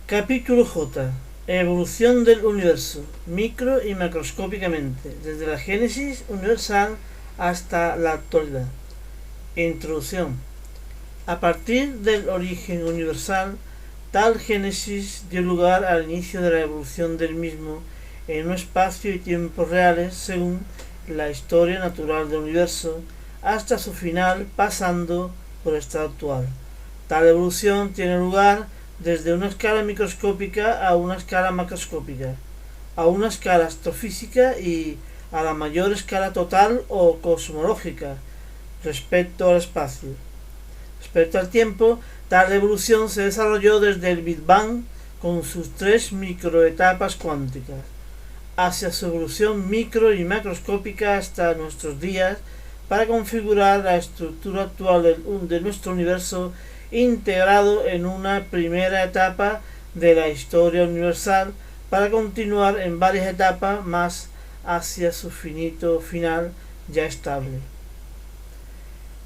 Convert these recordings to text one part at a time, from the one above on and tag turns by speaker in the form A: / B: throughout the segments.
A: Capítulo J. Evolución del universo, micro y macroscópicamente, desde la génesis universal hasta la actualidad. Introducción. A partir del origen universal, tal génesis dio lugar al inicio de la evolución del mismo en un espacio y tiempo reales según la historia natural del universo, hasta su final pasando por el estado actual. Tal evolución tiene lugar desde una escala microscópica a una escala macroscópica, a una escala astrofísica y a la mayor escala total o cosmológica respecto al espacio. Respecto al tiempo, tal evolución se desarrolló desde el Big Bang con sus tres microetapas cuánticas, hacia su evolución micro y macroscópica hasta nuestros días para configurar la estructura actual de nuestro universo integrado en una primera etapa de la historia universal para continuar en varias etapas más hacia su finito final ya estable.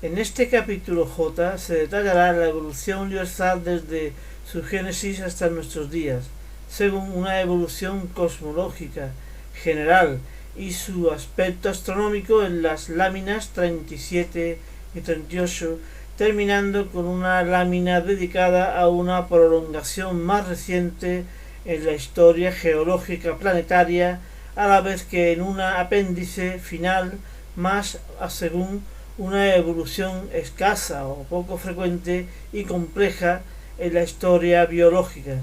A: En este capítulo J se detallará la evolución universal desde su génesis hasta nuestros días, según una evolución cosmológica general y su aspecto astronómico en las láminas 37 y 38, terminando con una lámina dedicada a una prolongación más reciente en la historia geológica planetaria, a la vez que en una apéndice final más según una evolución escasa o poco frecuente y compleja en la historia biológica,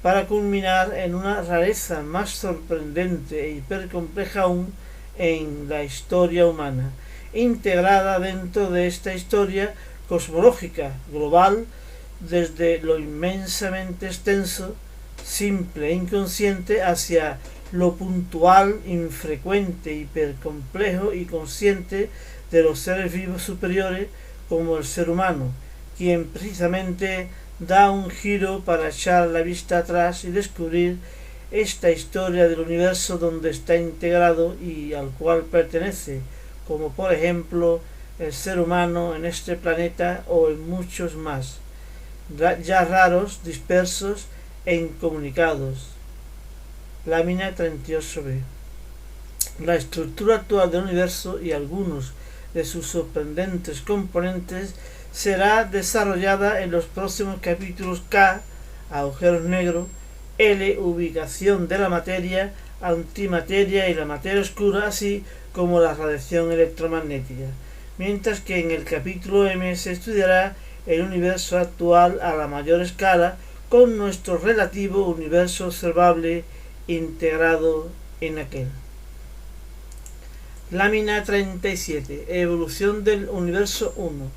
A: para culminar en una rareza más sorprendente e hipercompleja aún en la historia humana, integrada dentro de esta historia cosmológica global desde lo inmensamente extenso, simple e inconsciente hacia lo puntual, infrecuente, hipercomplejo y consciente de los seres vivos superiores como el ser humano, quien precisamente da un giro para echar la vista atrás y descubrir esta historia del universo donde está integrado y al cual pertenece, como por ejemplo el ser humano en este planeta o en muchos más, ya raros, dispersos e incomunicados. Lámina 38b. La estructura actual del universo y algunos de sus sorprendentes componentes será desarrollada en los próximos capítulos K, agujeros negros, L, ubicación de la materia, antimateria y la materia oscura, así como la radiación electromagnética, mientras que en el capítulo M se estudiará el universo actual a la mayor escala con nuestro relativo universo observable integrado en aquel. Lámina 37. Evolución del universo 1.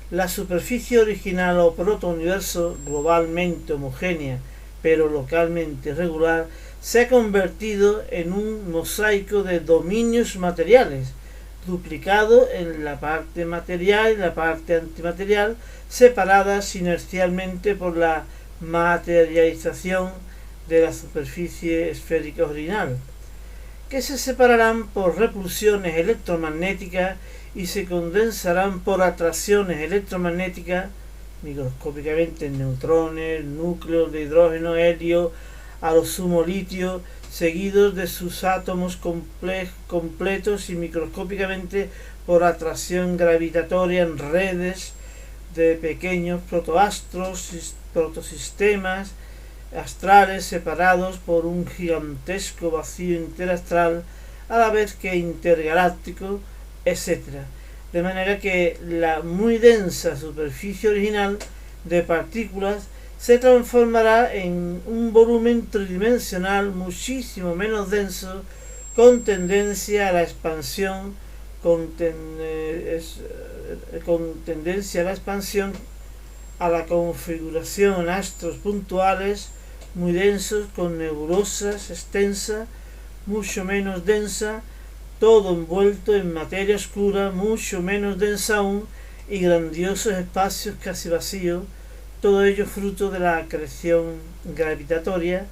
A: La superficie original o protouniverso, globalmente homogénea pero localmente irregular, se ha convertido en un mosaico de dominios materiales, duplicado en la parte material y la parte antimaterial, separadas inercialmente por la materialización de la superficie esférica original, que se separarán por repulsiones electromagnéticas y se condensarán por atracciones electromagnéticas, microscópicamente neutrones, núcleos de hidrógeno, helio, a lo sumo litio, seguidos de sus átomos completos y microscópicamente por atracción gravitatoria en redes de pequeños protoastros, protosistemas astrales separados por un gigantesco vacío interastral a la vez que intergaláctico, etc. De manera que la muy densa superficie original de partículas se transformará en un volumen tridimensional muchísimo menos denso, con tendencia a la expansión, a la configuración en astros puntuales muy densos, con nebulosas extensa, mucho menos densa, todo envuelto en materia oscura, mucho menos densa aún, y grandiosos espacios casi vacíos, todo ello fruto de la acreción gravitatoria,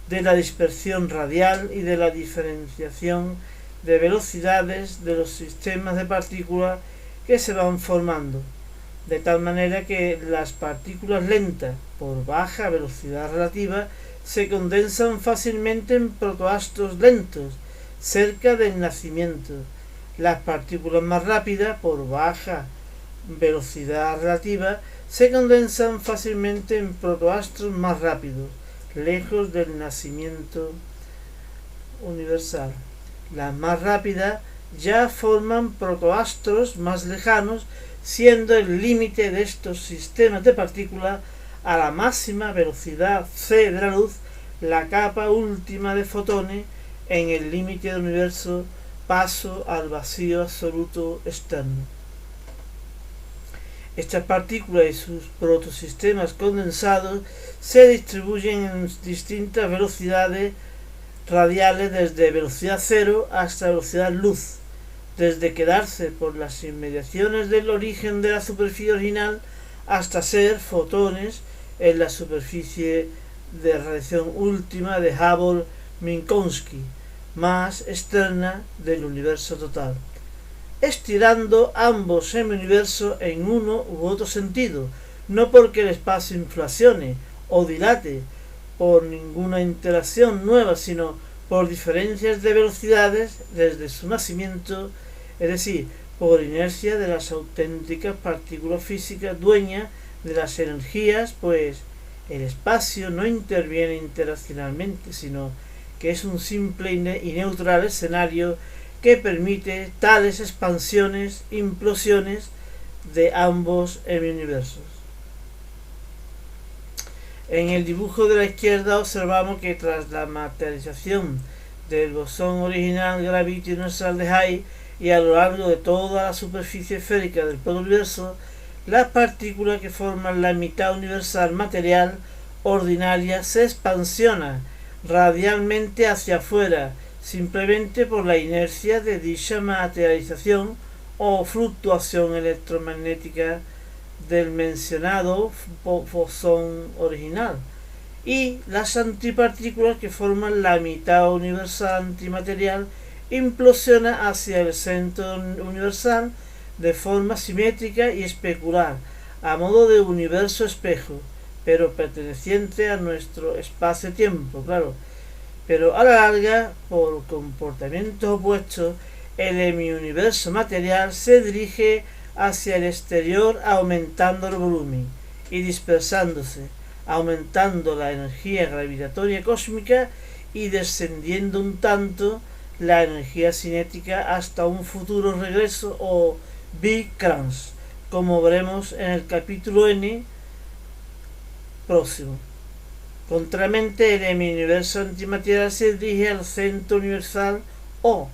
A: de la dispersión radial y de la diferenciación de velocidades de los sistemas de partículas que se van formando. de tal manera que las partículas lentas por baja velocidad relativa se condensan fácilmente en protoastros lentos cerca del nacimiento. Las partículas más rápidas por baja velocidad relativa se condensan fácilmente en protoastros más rápidos, lejos del nacimiento universal. Las más rápidas ya forman protoastros más lejanos, siendo el límite de estos sistemas de partículas a la máxima velocidad c de la luz, la capa última de fotones en el límite del universo, paso al vacío absoluto externo. Estas partículas y sus protosistemas condensados se distribuyen en distintas velocidades radiales, desde velocidad cero hasta velocidad luz, desde quedarse por las inmediaciones del origen de la superficie original hasta ser fotones en la superficie de radiación última de Hubble-Minkowski, más externa del universo total, estirando ambos semiuniversos en uno u otro sentido, no porque el espacio inflacione o dilate por ninguna interacción nueva, sino por diferencias de velocidades desde su nacimiento, es decir, por inercia de las auténticas partículas físicas dueñas de las energías, pues el espacio no interviene interaccionalmente, sino que es un simple y neutral escenario que permite tales expansiones, implosiones de ambos universos. En el dibujo de la izquierda observamos que tras la materialización del bosón original Gravity Universal de High y a lo largo de toda la superficie esférica del protouniverso, las partículas que forman la mitad universal material ordinaria se expansionan radialmente hacia afuera, simplemente por la inercia de dicha materialización o fluctuación electromagnética del mencionado bosón original, y las antipartículas que forman la mitad universal antimaterial implosiona hacia el centro universal de forma simétrica y especular, a modo de universo espejo, pero perteneciente a nuestro espacio-tiempo, claro. Pero a la larga, por comportamientos opuestos, el hemiuniverso material se dirige hacia el exterior aumentando el volumen y dispersándose, aumentando la energía gravitatoria cósmica y descendiendo un tanto la energía cinética hasta un futuro regreso o Big Crunch, como veremos en el capítulo N próximo. Contrariamente, el hemiuniverso antimaterial se dirige al centro universal o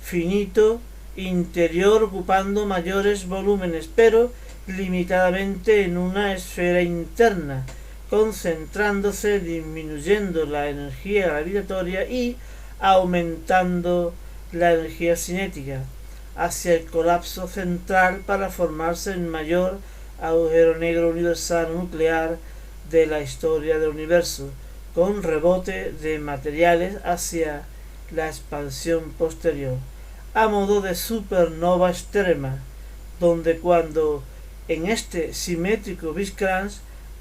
A: finito interior, ocupando mayores volúmenes, pero limitadamente en una esfera interna, concentrándose, disminuyendo la energía gravitatoria y aumentando la energía cinética hacia el colapso central para formarse el mayor agujero negro universal nuclear de la historia del universo, con rebote de materiales hacia la expansión posterior, a modo de supernova extrema, donde cuando en este simétrico Big Crunch,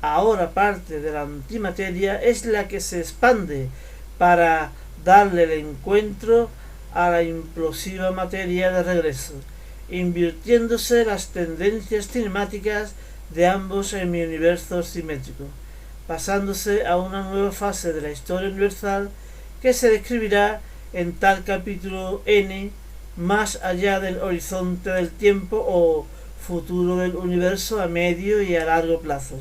A: ahora parte de la antimateria es la que se expande para darle el encuentro a la implosiva materia de regreso, invirtiéndose las tendencias cinemáticas de ambos hemiuniversos simétricos, pasándose a una nueva fase de la historia universal que se describirá en tal capítulo N, más allá del horizonte del tiempo o futuro del universo a medio y a largo plazo.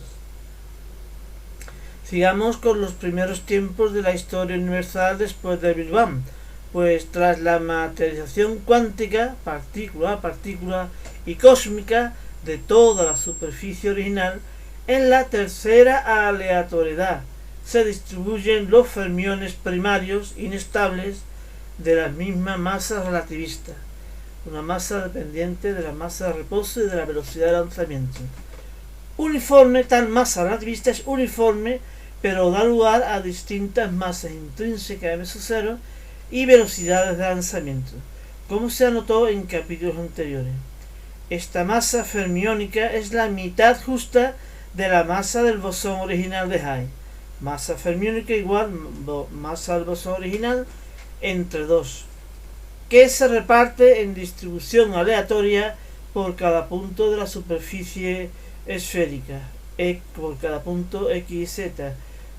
A: Sigamos con los primeros tiempos de la historia universal después del Big Bang, pues tras la materialización cuántica, partícula a partícula y cósmica de toda la superficie original, en la tercera aleatoriedad se distribuyen los fermiones primarios inestables de la misma masa relativista, una masa dependiente de la masa de reposo y de la velocidad de lanzamiento. Uniforme, tal masa relativista es uniforme, pero da lugar a distintas masas intrínsecas m0 y velocidades de lanzamiento, como se anotó en capítulos anteriores. Esta masa fermiónica es la mitad justa de la masa del bosón original de Higgs. Masa fermiónica igual masa del bosón original entre 2, que se reparte en distribución aleatoria por cada punto de la superficie esférica, por cada punto x y z,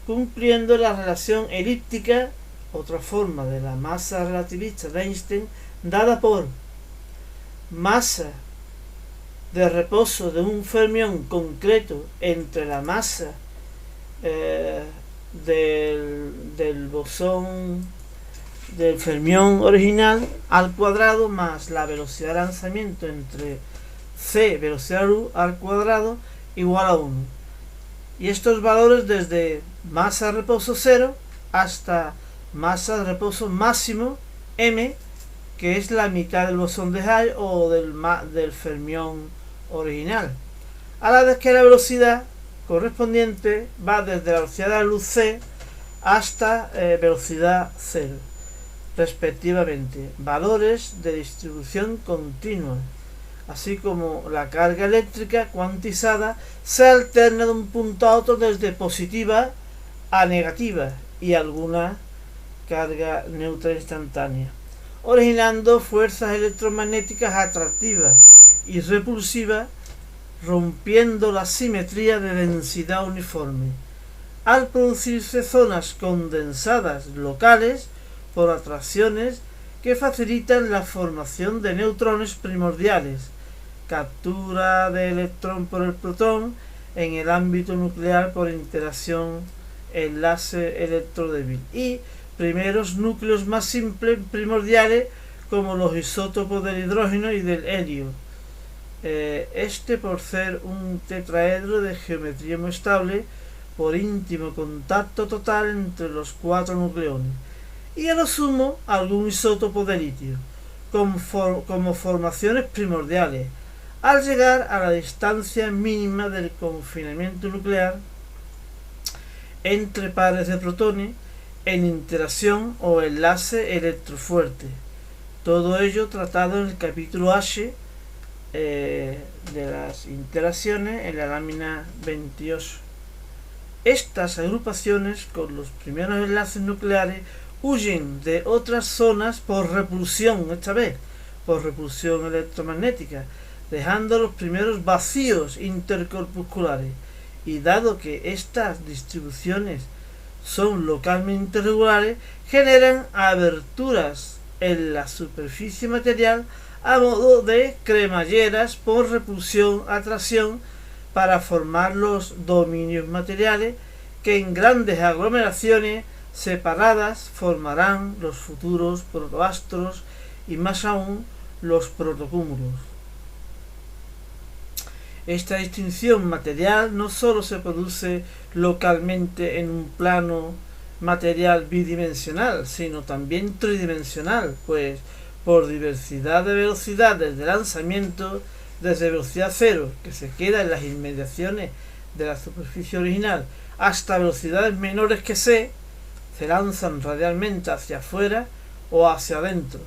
A: cumpliendo la relación elíptica, otra forma de la masa relativista de Einstein, dada por masa de reposo de un fermión concreto entre la masa del bosón del fermión original al cuadrado más la velocidad de lanzamiento entre c velocidad de luz al cuadrado igual a 1. Y estos valores desde masa de reposo 0 hasta masa de reposo máximo m, que es la mitad del bosón de Higgs o del fermión original, a la vez que la velocidad correspondiente va desde la velocidad de la luz c hasta velocidad 0, respectivamente, valores de distribución continua, así como la carga eléctrica cuantizada se alterna de un punto a otro desde positiva a negativa y alguna carga neutra instantánea, originando fuerzas electromagnéticas atractivas y repulsivas, rompiendo la simetría de densidad uniforme, al producirse zonas condensadas locales por atracciones que facilitan la formación de neutrones primordiales, captura de electrón por el protón en el ámbito nuclear por interacción enlace electrodébil, y primeros núcleos más simples primordiales como los isótopos del hidrógeno y del helio, por ser un tetraedro de geometría muy estable por íntimo contacto total entre los 4 nucleones, y a lo sumo algún isótopo de litio como formaciones primordiales al llegar a la distancia mínima del confinamiento nuclear entre pares de protones en interacción o enlace electrofuerte. Todo ello tratado en el capítulo H de las interacciones en la lámina 28. Estas agrupaciones con los primeros enlaces nucleares huyen de otras zonas por repulsión, esta vez por repulsión electromagnética, dejando los primeros vacíos intercorpusculares, y dado que estas distribuciones son localmente regulares, generan aberturas en la superficie material a modo de cremalleras por repulsión-atracción para formar los dominios materiales que en grandes aglomeraciones separadas formarán los futuros protoastros y más aún los protocúmulos. Esta distinción material no sólo se produce localmente en un plano material bidimensional, sino también tridimensional, pues por diversidad de velocidades de lanzamiento, desde velocidad 0, que se queda en las inmediaciones de la superficie original, hasta velocidades menores que c, se lanzan radialmente hacia afuera o hacia adentro.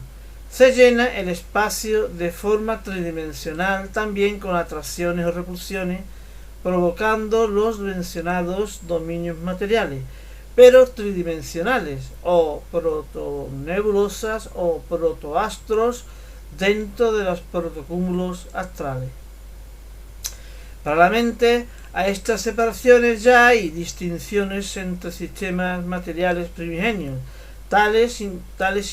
A: Se llena el espacio de forma tridimensional también con atracciones o repulsiones, provocando los mencionados dominios materiales, pero tridimensionales, o protonebulosas o protoastros dentro de los protocúmulos astrales. Paralelamente a estas separaciones ya hay distinciones entre sistemas materiales primigenios, tales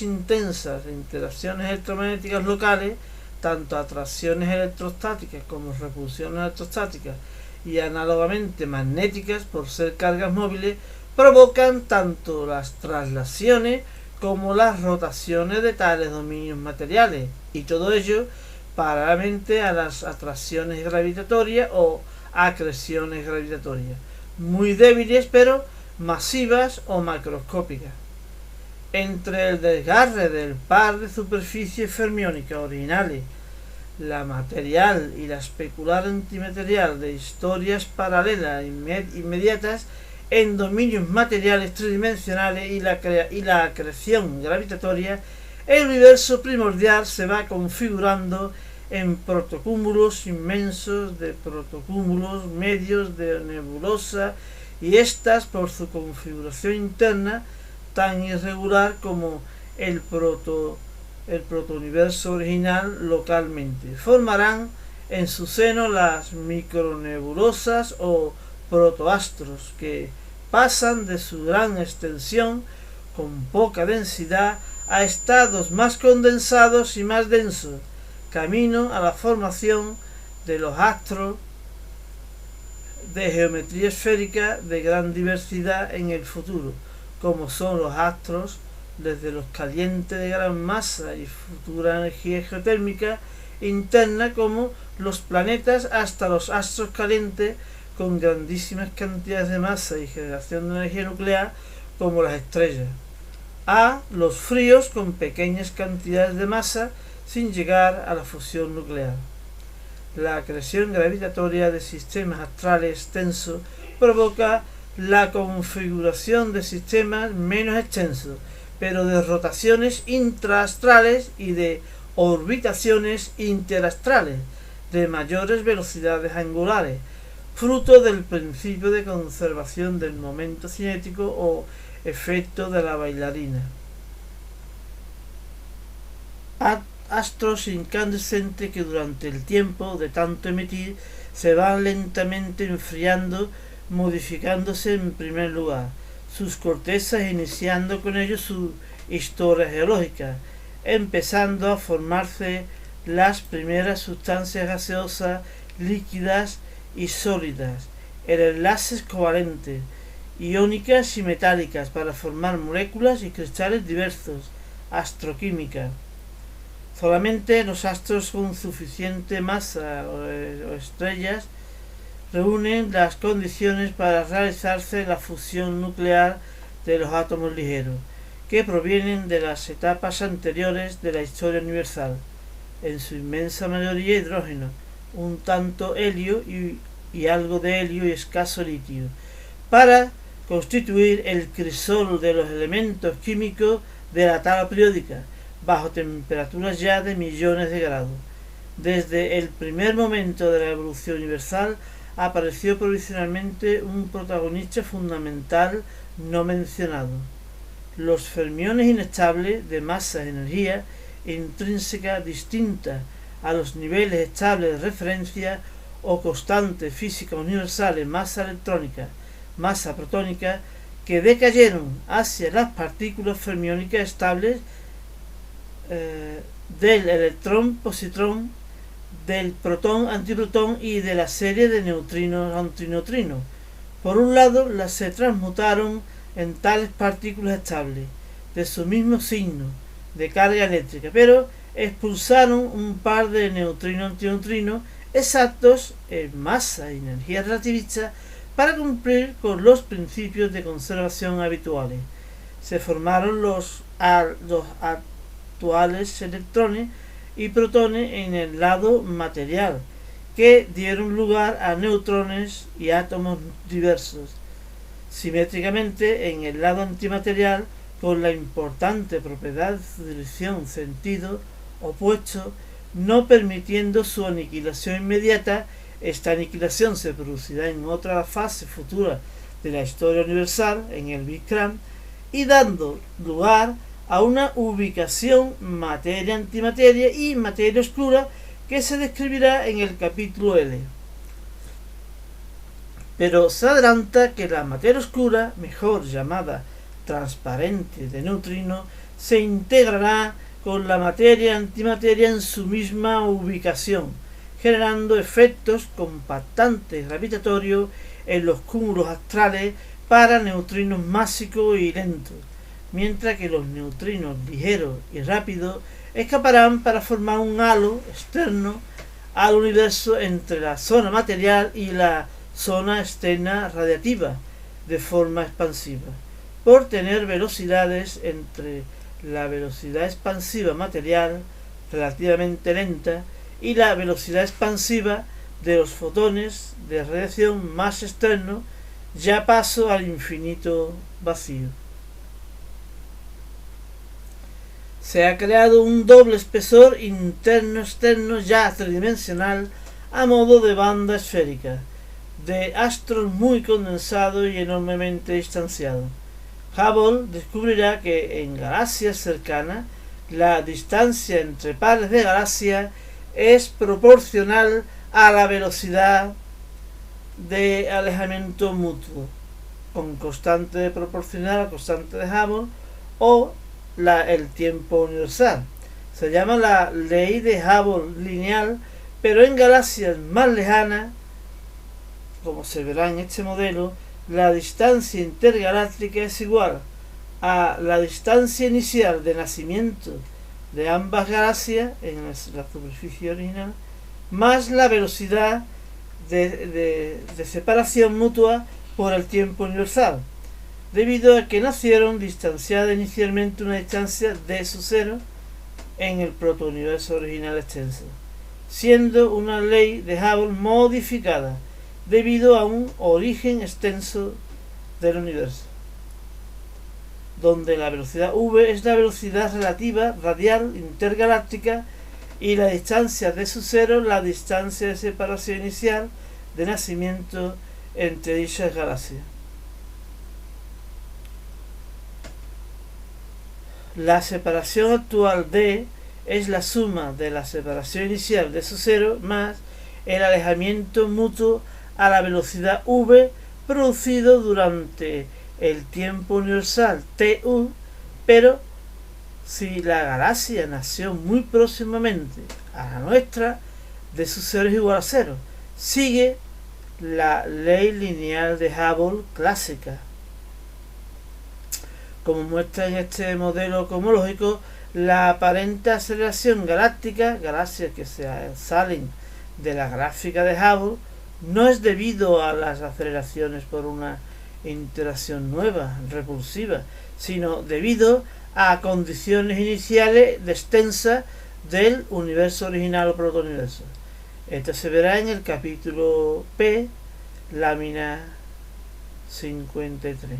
A: intensas interacciones electromagnéticas locales, tanto atracciones electrostáticas como repulsiones electrostáticas, y análogamente magnéticas por ser cargas móviles, provocan tanto las traslaciones como las rotaciones de tales dominios materiales, y todo ello paralelamente a las atracciones gravitatorias o acreciones gravitatorias, muy débiles pero masivas o macroscópicas. Entre el desgarre del par de superficies fermiónicas originales, la material y la especular antimaterial de historias paralelas inmediatas en dominios materiales tridimensionales y la acreción gravitatoria, el universo primordial se va configurando en protocúmulos inmensos, de protocúmulos medios, de nebulosa, y estas, por su configuración interna tan irregular como el protouniverso original localmente, formarán en su seno las micronebulosas o protoastros, que pasan de su gran extensión con poca densidad a estados más condensados y más densos, camino a la formación de los astros de geometría esférica de gran diversidad en el futuro, como son los astros desde los calientes de gran masa y futura energía geotérmica interna, como los planetas, hasta los astros calientes con grandísimas cantidades de masa y generación de energía nuclear, como las estrellas, a los fríos con pequeñas cantidades de masa sin llegar a la fusión nuclear. La acreción gravitatoria de sistemas astrales extensos provoca la configuración de sistemas menos extensos, pero de rotaciones intraastrales y de orbitaciones interastrales de mayores velocidades angulares, fruto del principio de conservación del momento cinético o efecto de la bailarina. Astros incandescentes que durante el tiempo de tanto emitir se van lentamente enfriando, modificándose en primer lugar sus cortezas, iniciando con ello su historia geológica, empezando a formarse las primeras sustancias gaseosas, líquidas y sólidas, en enlaces covalentes, iónicas y metálicas, para formar moléculas y cristales diversos, astroquímica. Solamente los astros con suficiente masa o estrellas reúnen las condiciones para realizarse la fusión nuclear de los átomos ligeros, que provienen de las etapas anteriores de la historia universal, en su inmensa mayoría hidrógeno, un tanto helio y algo de helio y escaso litio, para constituir el crisol de los elementos químicos de la tabla periódica, bajo temperaturas ya de millones de grados. Desde el primer momento de la evolución universal apareció provisionalmente un protagonista fundamental no mencionado: los fermiones inestables de masa y energía intrínseca distinta a los niveles estables de referencia o constantes físicas universales, masa electrónica, masa protónica, que decayeron hacia las partículas fermiónicas estables del electrón-positrón, del protón-antiprotón y de la serie de neutrinos-antineutrinos. Por un lado, las se transmutaron en tales partículas estables, de su mismo signo de carga eléctrica, pero expulsaron un par de neutrinos-antineutrinos exactos en masa y energía relativista para cumplir con los principios de conservación habituales. Se formaron los actuales electrones y protones en el lado material, que dieron lugar a neutrones y átomos diversos, simétricamente en el lado antimaterial, con la importante propiedad de dirección sentido opuesto, no permitiendo su aniquilación inmediata. Esta aniquilación se producirá en otra fase futura de la historia universal, en el Big Crunch, y dando lugar a una ubicación materia-antimateria y materia oscura que se describirá en el capítulo L. Pero se adelanta que la materia oscura, mejor llamada transparente de neutrinos, se integrará con la materia-antimateria en su misma ubicación, generando efectos compactantes gravitatorios en los cúmulos astrales para neutrinos másicos y lentos, mientras que los neutrinos ligeros y rápidos escaparán para formar un halo externo al universo entre la zona material y la zona externa radiativa de forma expansiva, por tener velocidades entre la velocidad expansiva material relativamente lenta y la velocidad expansiva de los fotones de radiación más externo, ya paso al infinito vacío. Se ha creado un doble espesor interno-externo ya tridimensional a modo de banda esférica, de astros muy condensados y enormemente distanciados. Hubble descubrirá que en galaxias cercanas la distancia entre pares de galaxias es proporcional a la velocidad de alejamiento mutuo, con constante proporcional a constante de Hubble o el tiempo universal. Se llama la ley de Hubble lineal, pero en galaxias más lejanas, como se verá en este modelo, la distancia intergaláctica es igual a la distancia inicial de nacimiento de ambas galaxias en la superficie original, más la velocidad de separación mutua por el tiempo universal, debido a que nacieron distanciadas inicialmente una distancia d sub 0 en el protouniverso original extenso, siendo una ley de Hubble modificada debido a un origen extenso del universo, donde la velocidad v es la velocidad relativa radial intergaláctica y la distancia d sub 0 la distancia de separación inicial de nacimiento entre dichas galaxias. La separación actual d es la suma de la separación inicial d sub 0 más el alejamiento mutuo a la velocidad v producido durante el tiempo universal tu, pero si la galaxia nació muy próximamente a la nuestra, d sub 0 es igual a 0. Sigue la ley lineal de Hubble clásica. Como muestra en este modelo cosmológico, la aparente aceleración galáctica, galaxias que se salen de la gráfica de Hubble, no es debido a las aceleraciones por una interacción nueva, repulsiva, sino debido a condiciones iniciales de extensa del universo original o protouniverso. Esto se verá en el capítulo P, lámina 53.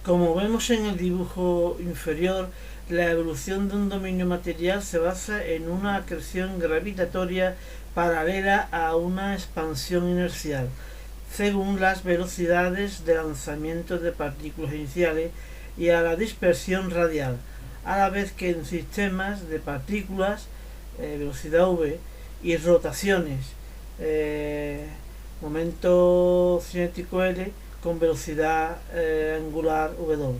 A: Como vemos en el dibujo inferior, la evolución de un dominio material se basa en una acreción gravitatoria paralela a una expansión inercial, según las velocidades de lanzamiento de partículas iniciales y a la dispersión radial, a la vez que en sistemas de partículas, velocidad v, y rotaciones, momento cinético L, con velocidad angular w,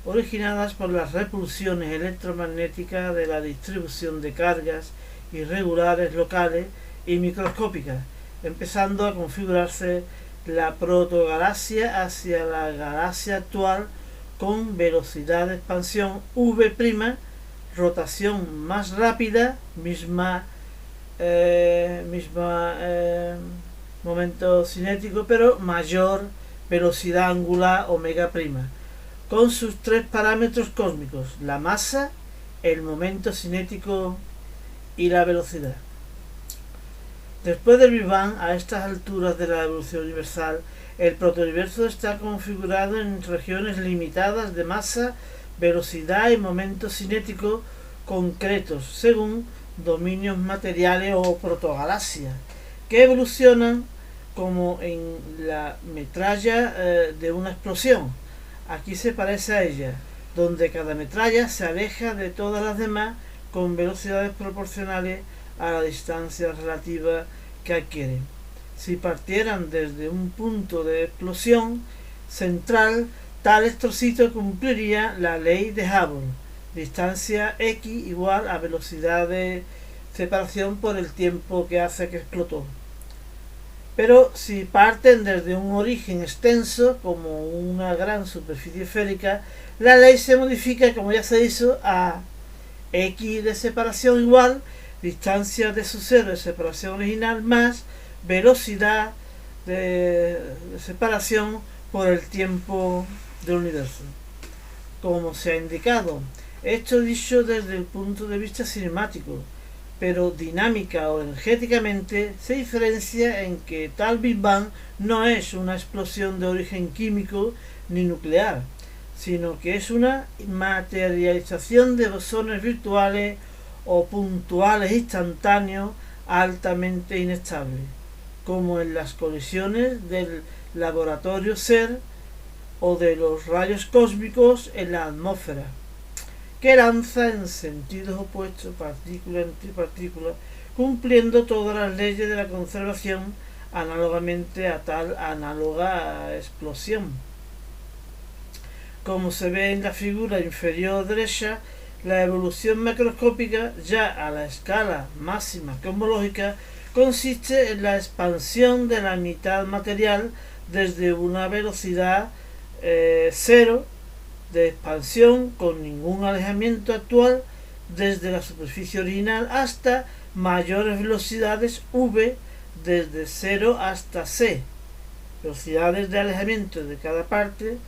A: originadas por las repulsiones electromagnéticas de la distribución de cargas irregulares locales y microscópicas, empezando a configurarse la protogalaxia hacia la galaxia actual con velocidad de expansión v', rotación más rápida, misma momento cinético, pero mayor velocidad angular omega', con sus tres parámetros cósmicos: la masa, el momento cinético y la velocidad. Después del Big Bang, a estas alturas de la evolución universal, el protouniverso está configurado en regiones limitadas de masa, velocidad y momento cinético concretos, según dominios materiales o protogalaxias, que evolucionan como en la metralla de una explosión. Aquí se parece a ella, donde cada metralla se aleja de todas las demás con velocidades proporcionales a la distancia relativa que adquieren. Si partieran desde un punto de explosión central, tal trocito cumpliría la ley de Hubble, distancia x igual a velocidad de separación por el tiempo que hace que explotó. Pero si parten desde un origen extenso, como una gran superficie esférica, la ley se modifica, como ya se hizo, a x de separación igual distancia d sub 0 de separación original más velocidad de separación por el tiempo del universo. Como se ha indicado, esto dicho desde el punto de vista cinemático, pero dinámica o energéticamente se diferencia en que tal Big Bang no es una explosión de origen químico ni nuclear, sino que es una materialización de bosones virtuales o puntuales instantáneos altamente inestables, como en las colisiones del laboratorio CERN o de los rayos cósmicos en la atmósfera, que lanza en sentidos opuestos partícula entre partícula, cumpliendo todas las leyes de la conservación análogamente a tal análoga explosión. Como se ve en la figura inferior derecha, la evolución macroscópica ya a la escala máxima cosmológica consiste en la expansión de la mitad material desde una velocidad cero de expansión con ningún alejamiento actual desde la superficie original hasta mayores velocidades v desde 0 hasta c, velocidades de alejamiento de cada parte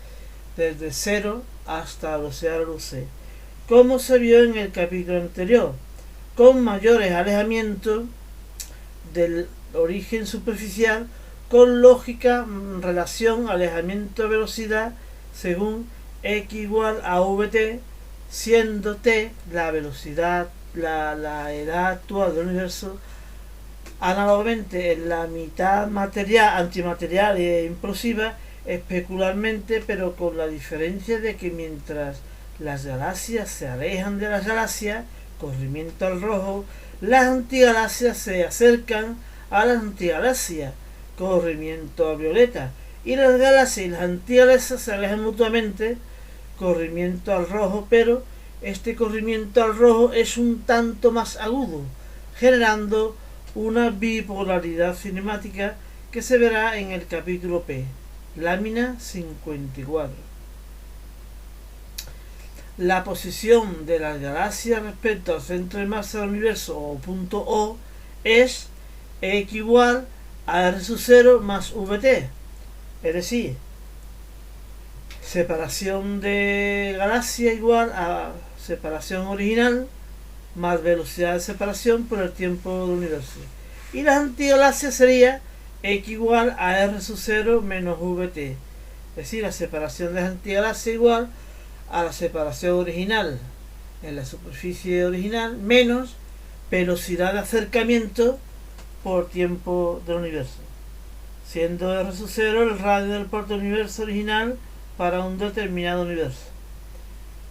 A: desde 0 hasta la velocidad de la luz c, como se vio en el capítulo anterior, con mayores alejamientos del origen superficial con lógica relación alejamiento-velocidad según x igual a vt, siendo t la velocidad, la edad actual del universo. Análogamente en la mitad material, antimaterial e implosiva, especularmente, pero con la diferencia de que mientras las galaxias se alejan de las galaxias, corrimiento al rojo, las antigalaxias se acercan a las antigalaxias, corrimiento al violeta, y las galaxias y las antigalaxias se alejan mutuamente, corrimiento al rojo, pero este corrimiento al rojo es un tanto más agudo, generando una bipolaridad cinemática que se verá en el capítulo P, lámina 54. La posición de las galaxias respecto al centro de masa del universo o punto O es x igual a r sub 0 más vt, es decir, separación de galaxia igual a separación original más velocidad de separación por el tiempo del universo. Y las antigalaxias sería x igual a r sub 0 menos vt, es decir, la separación de las antigalaxias igual a la separación original en la superficie original menos velocidad de acercamiento por tiempo del universo, siendo r sub 0 el radio del puerto del universo original para un determinado universo.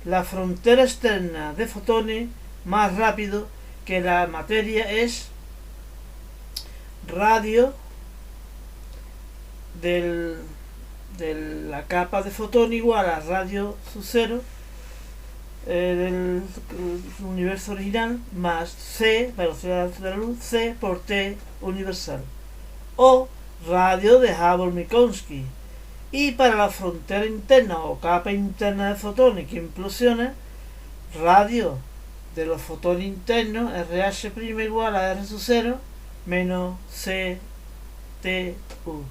A: La frontera externa de fotones más rápido que la materia es radio de la capa de fotón igual a radio sub 0 del universo original más c, velocidad de la luz, c por t universal, o radio de Hubble-Minkowski. Y para la frontera interna o capa interna de fotones que implosiona, radio de los fotones internos RH' igual a R sub 0 menos CTU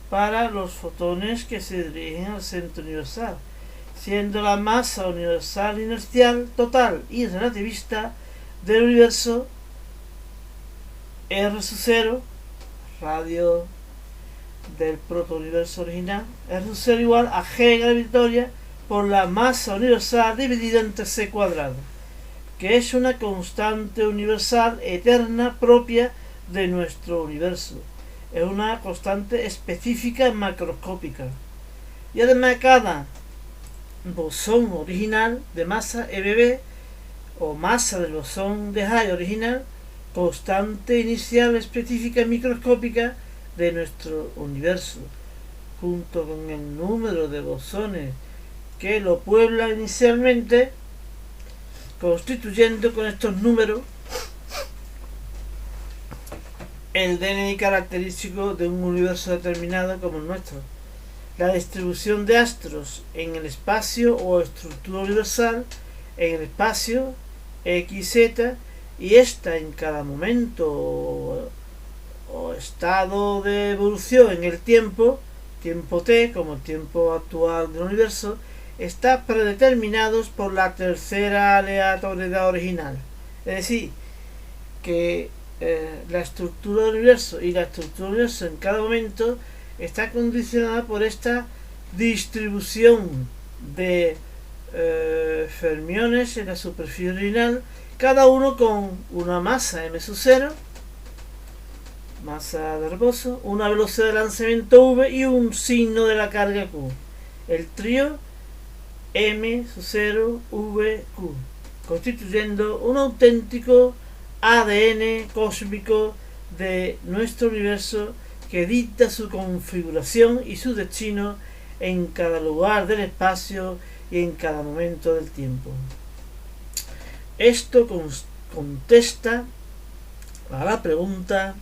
A: para los fotones que se dirigen al centro universal, siendo la masa universal inercial total y relativista del universo R sub 0, radio del protouniverso original, R sub 0 igual a G gravitatoria por la masa universal dividida entre C cuadrado, que es una constante universal eterna propia de nuestro universo. Es una constante específica macroscópica. Y además cada bosón original de masa EBB o masa del bosón de Higgs original, constante inicial específica microscópica de nuestro universo, junto con el número de bosones que lo pueblan inicialmente, constituyendo con estos números el DNI característico de un universo determinado como el nuestro. La distribución de astros en el espacio o estructura universal en el espacio XZ, y esta en cada momento o estado de evolución en el tiempo t como el tiempo actual del universo, está predeterminados por la tercera aleatoriedad original. Es decir, que la estructura del universo y la estructura del universo en cada momento está condicionada por esta distribución de fermiones en la superficie original, cada uno con una masa m sub 0, masa de reposo, una velocidad de lanzamiento v y un signo de la carga q. El trío m sub 0 v q, constituyendo un auténtico ADN cósmico de nuestro universo que dicta su configuración y su destino en cada lugar del espacio y en cada momento del tiempo. Esto contesta a la pregunta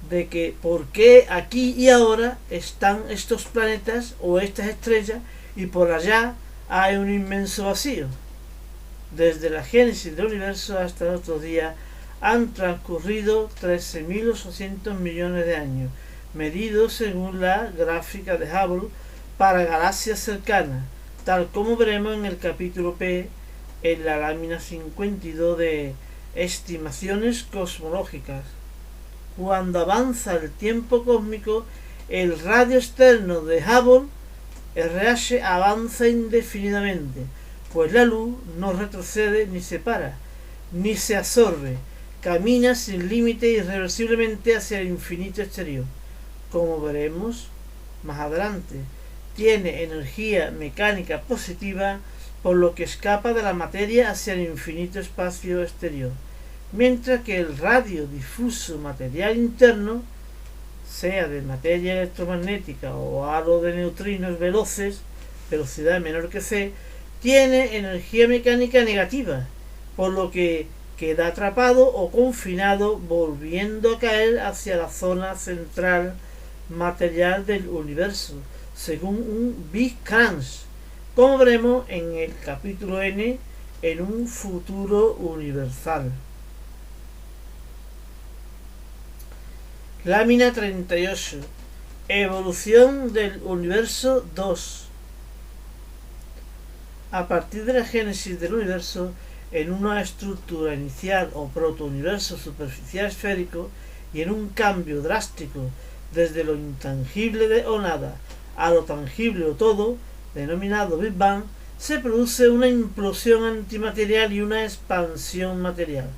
A: de que por qué aquí y ahora están estos planetas o estas estrellas y por allá hay un inmenso vacío. Desde la génesis del universo hasta nuestros días han transcurrido 13.800 millones de años, medidos según la gráfica de Hubble para galaxias cercanas, tal como veremos en el capítulo P en la lámina 52 de Estimaciones cosmológicas. Cuando avanza el tiempo cósmico, el radio externo de Hubble, RH, avanza indefinidamente, pues la luz no retrocede ni se para, ni se absorbe, camina sin límite irreversiblemente hacia el infinito exterior. Como veremos más adelante, tiene energía mecánica positiva, por lo que escapa de la materia hacia el infinito espacio exterior, mientras que el radio difuso material interno, sea de materia electromagnética o halo de neutrinos veloces, velocidad menor que c, tiene energía mecánica negativa, por lo que queda atrapado o confinado, volviendo a caer hacia la zona central material del universo, según un Big Crunch, como veremos en el capítulo N en un futuro universal. Lámina 38. Evolución del universo 2. A partir de la génesis del universo, en una estructura inicial o protouniverso superficial esférico y en un cambio drástico desde lo intangible o nada a lo tangible o todo, denominado Big Bang, se produce una implosión antimaterial y una expansión material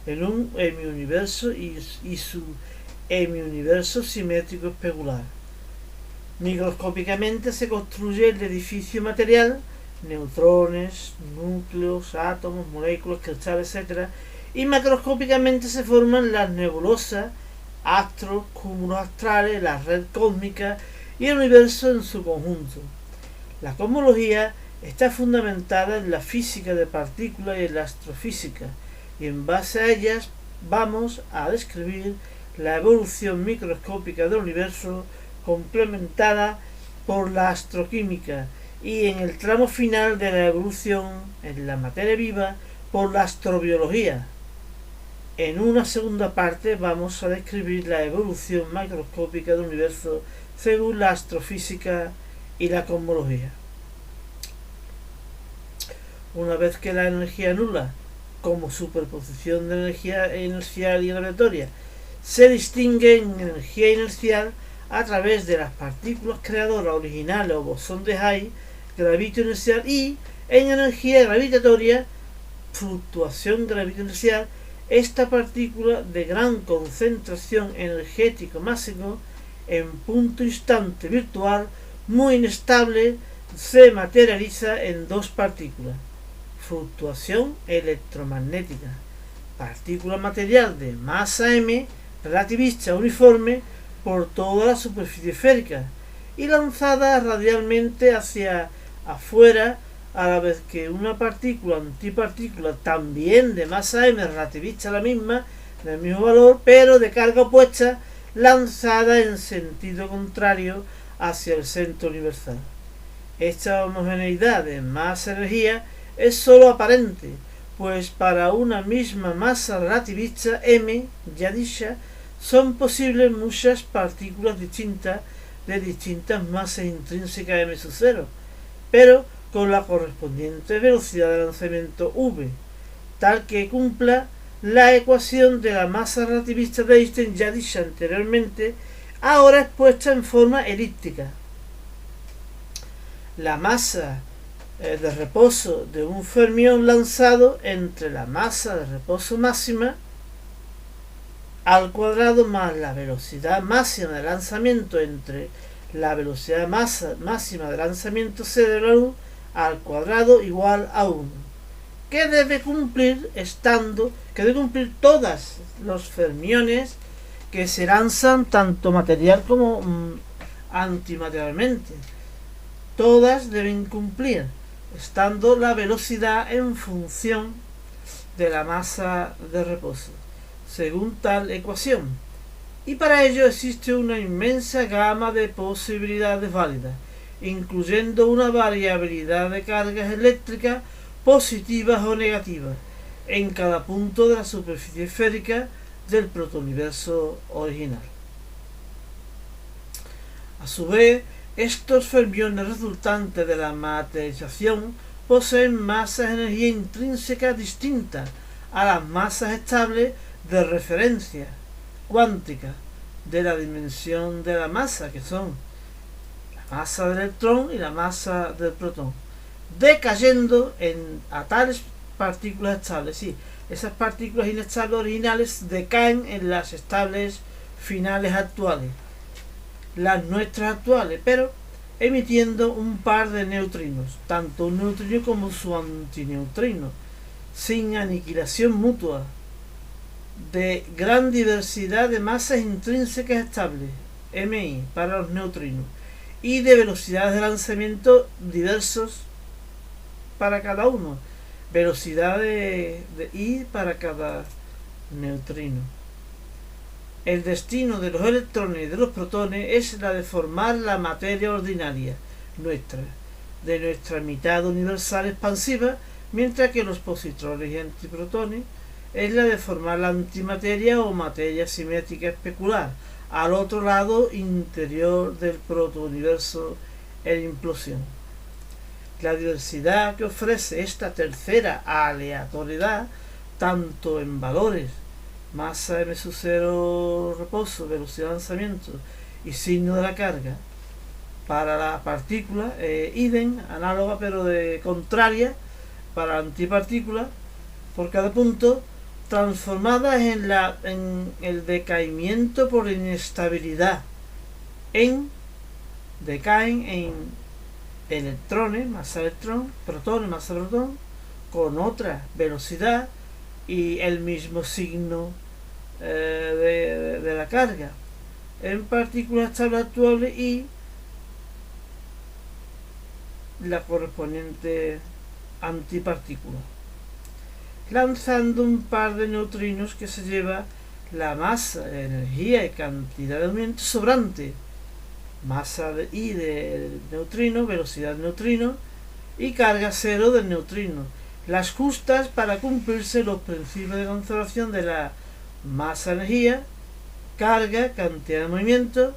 A: en un hemiuniverso y su hemiuniverso simétrico especular. Microscópicamente se construye el edificio material, neutrones, núcleos, átomos, moléculas, cristales, etc. Y macroscópicamente se forman las nebulosas, astros, cúmulos astrales, la red cósmica y el universo en su conjunto. La cosmología está fundamentada en la física de partículas y en la astrofísica, y en base a ellas vamos a describir la evolución microscópica del universo complementada por la astroquímica y en el tramo final de la evolución en la materia viva por la astrobiología. En una segunda parte vamos a describir la evolución macroscópica del universo según la astrofísica y la cosmología. Una vez que la energía nula, como superposición de energía inercial y gravitatoria, se distingue en energía inercial a través de las partículas creadoras originales o bosón de Higgs, gravito inercial, y en energía gravitatoria, fluctuación gravito inercial, esta partícula de gran concentración energético máximo en punto instante virtual muy inestable se materializa en dos partículas: fluctuación electromagnética, partícula material de masa m relativista uniforme por toda la superficie esférica y lanzada radialmente hacia afuera, a la vez que una partícula antipartícula también de masa m relativista la misma, del mismo valor, pero de carga opuesta, lanzada en sentido contrario hacia el centro universal. Esta homogeneidad de masa-energía es sólo aparente, pues para una misma masa relativista m, ya dicha, son posibles muchas partículas distintas de distintas masas intrínsecas m sub 0, pero con la correspondiente velocidad de lanzamiento v. tal que cumpla la ecuación de la masa relativista de Einstein ya dicha anteriormente, ahora expuesta en forma elíptica. La masa de reposo de un fermión lanzado entre la masa de reposo máxima al cuadrado más la velocidad máxima de lanzamiento entre la velocidad máxima de lanzamiento c de la luz al cuadrado igual a 1, que debe cumplir todas los fermiones que se lanzan tanto material como antimaterialmente. Todas deben cumplir, estando la velocidad en función de la masa de reposo, según tal ecuación. Y para ello existe una inmensa gama de posibilidades válidas, incluyendo una variabilidad de cargas eléctricas positivas o negativas en cada punto de la superficie esférica del protouniverso original. A su vez, estos fermiones resultantes de la materialización poseen masas de energía intrínseca distintas a las masas estables de referencia cuántica de la dimensión de la masa, que son la masa del electrón y la masa del protón, decayendo a tales partículas estables. Sí, esas partículas inestables originales decaen en las estables finales actuales, las nuestras actuales, pero emitiendo un par de neutrinos, tanto un neutrino como su antineutrino, sin aniquilación mutua, de gran diversidad de masas intrínsecas estables, MI, para los neutrinos, y de velocidades de lanzamiento diversos para cada uno, velocidad de I para cada neutrino. El destino de los electrones y de los protones es la de formar la materia ordinaria de nuestra mitad universal expansiva, mientras que los positrones y antiprotones es la de formar la antimateria o materia simétrica especular, al otro lado interior del protouniverso en implosión. La diversidad que ofrece esta tercera aleatoriedad, tanto en valores, masa m sub 0 reposo, velocidad de lanzamiento y signo de la carga, para la partícula, idem, análoga pero de contraria para la antipartícula, por cada punto, transformadas en el decaimiento por inestabilidad, decaen en electrones, masa electrón, protones, masa protón, con otra velocidad y el mismo signo de la carga, en partículas estables actuales y la correspondiente antipartícula, lanzando un par de neutrinos que se lleva la masa, energía y cantidad de movimiento sobrante, masa I del neutrino, velocidad del neutrino y carga cero del neutrino, las justas para cumplirse los principios de conservación de la masa, energía, carga, cantidad de movimiento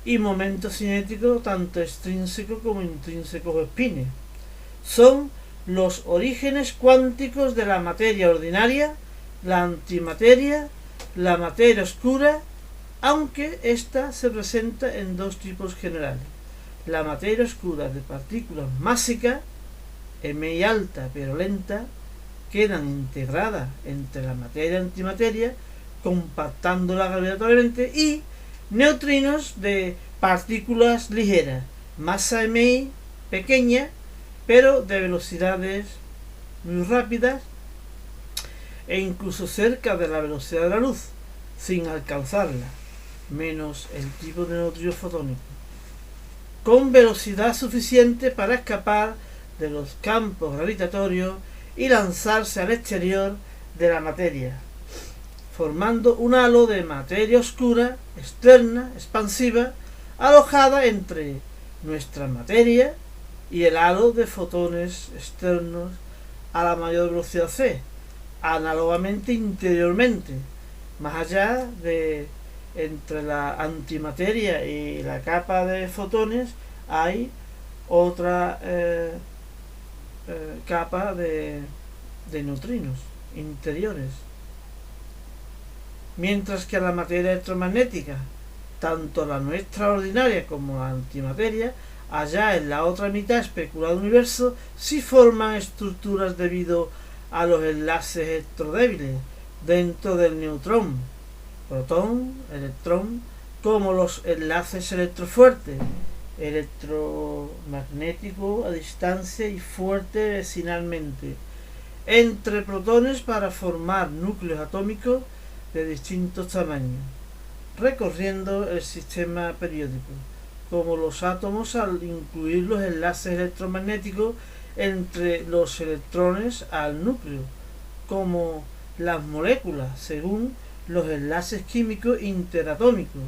A: y momento cinético, tanto extrínseco como intrínseco o espines. Son los orígenes cuánticos de la materia ordinaria, la antimateria, la materia oscura, aunque ésta se presenta en dos tipos generales: la materia oscura de partículas másicas, MI alta pero lenta, quedan integradas entre la materia y antimateria, compactándola gravitatoriamente, y neutrinos de partículas ligeras, masa MI pequeña, pero de velocidades muy rápidas e incluso cerca de la velocidad de la luz, sin alcanzarla, menos el tipo de neutrino fotónico, con velocidad suficiente para escapar de los campos gravitatorios y lanzarse al exterior de la materia, formando un halo de materia oscura externa, expansiva, alojada entre nuestra materia y el halo de fotones externos a la mayor velocidad c, análogamente interiormente, más allá de entre la antimateria y la capa de fotones hay otra capa de neutrinos, interiores. Mientras que la materia electromagnética, tanto la nuestra ordinaria como la antimateria, allá en la otra mitad especulada del universo, sí forman estructuras debido a los enlaces electrodébiles dentro del neutrón, protón, electrón, como los enlaces electrofuertes, electromagnético a distancia y fuerte vecinalmente, entre protones para formar núcleos atómicos de distintos tamaños, recorriendo el sistema periódico, como los átomos al incluir los enlaces electromagnéticos entre los electrones al núcleo, como las moléculas según los enlaces químicos interatómicos,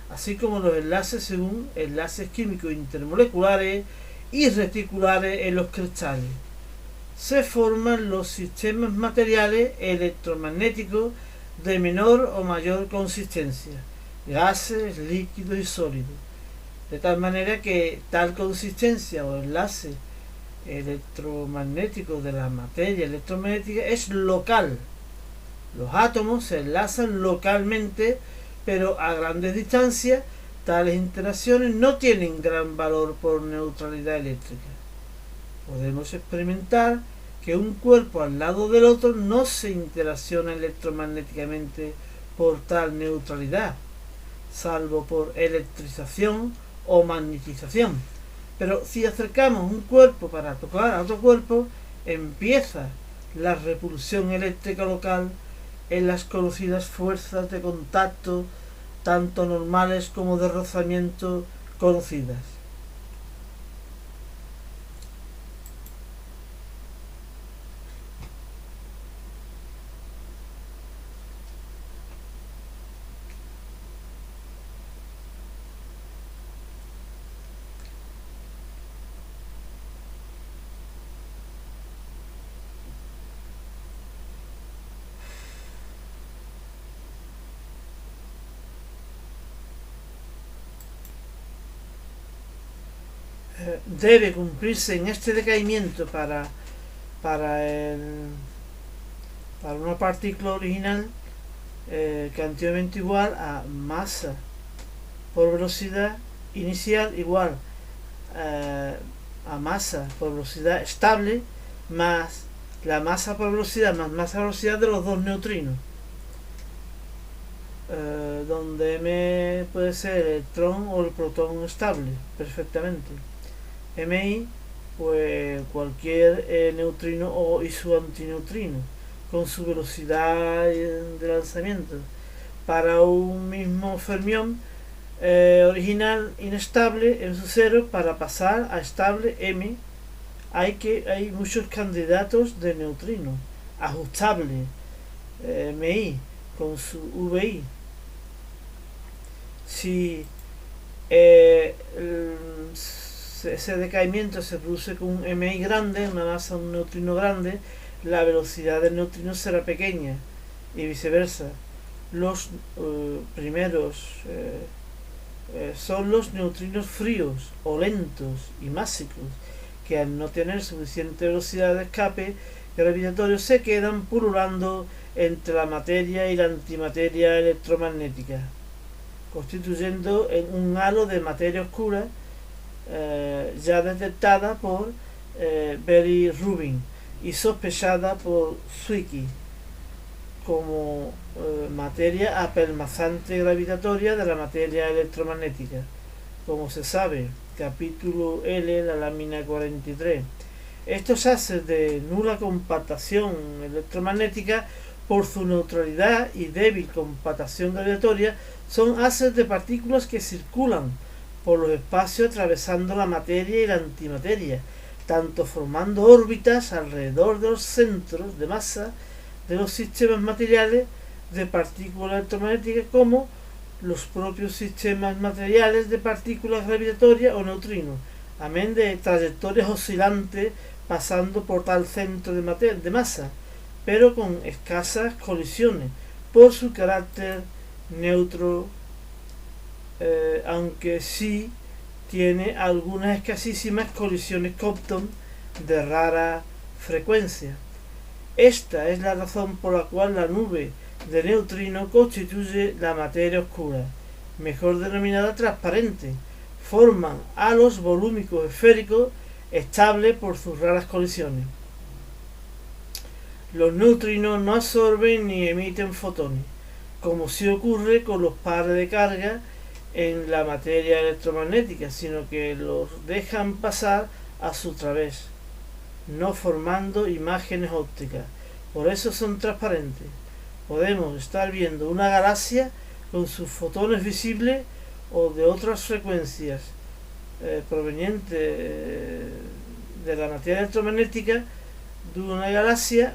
A: así como los enlaces según enlaces químicos intermoleculares y reticulares en los cristales. Se forman los sistemas materiales electromagnéticos de menor o mayor consistencia, gases, líquidos y sólidos, de tal manera que tal consistencia o enlace electromagnético de la materia electromagnética es local. Los átomos se enlazan localmente, pero a grandes distancias. Tales interacciones no tienen gran valor por neutralidad eléctrica. Podemos experimentar que un cuerpo al lado del otro no se interacciona electromagnéticamente por tal neutralidad, salvo por electrización o magnetización. Pero si acercamos un cuerpo para tocar a otro cuerpo, empieza la repulsión eléctrica local en las conocidas fuerzas de contacto, tanto normales como de rozamiento conocidas. Debe cumplirse en este decaimiento para una partícula original cantidadmente igual a masa por velocidad inicial igual a masa por velocidad estable más la masa por velocidad más masa por velocidad de los dos neutrinos, donde m puede ser el electrón o el protón estable perfectamente. MI, pues cualquier neutrino y su antineutrino con su velocidad de lanzamiento. Para un mismo fermión original inestable en su cero, para pasar a estable M hay muchos candidatos de neutrino ajustable MI con su VI. Si ese decaimiento se produce con un MI grande, una masa de un neutrino grande, la velocidad del neutrino será pequeña y viceversa. Los primeros son los neutrinos fríos o lentos y másicos, que al no tener suficiente velocidad de escape gravitatorio se quedan pululando entre la materia y la antimateria electromagnética, constituyendo un halo de materia oscura ya detectada por Berry Rubin y sospechada por Zwicky como materia apelmazante gravitatoria de la materia electromagnética, como se sabe, capítulo L, la lámina 43. Estos haces de nula compactación electromagnética por su neutralidad y débil compactación gravitatoria son haces de partículas que circulan por los espacios atravesando la materia y la antimateria, tanto formando órbitas alrededor de los centros de masa de los sistemas materiales de partículas electromagnéticas, como los propios sistemas materiales de partículas gravitatorias o neutrinos, amén de trayectorias oscilantes pasando por tal centro de masa, pero con escasas colisiones por su carácter neutro, aunque sí tiene algunas escasísimas colisiones Compton de rara frecuencia. Esta es la razón por la cual la nube de neutrino constituye la materia oscura, mejor denominada transparente. Forman halos volúmicos esféricos estables por sus raras colisiones. Los neutrinos no absorben ni emiten fotones, como sí ocurre con los pares de carga en la materia electromagnética, sino que los dejan pasar a su través, no formando imágenes ópticas. Por eso son transparentes. Podemos estar viendo una galaxia con sus fotones visibles o de otras frecuencias provenientes de la materia electromagnética de una galaxia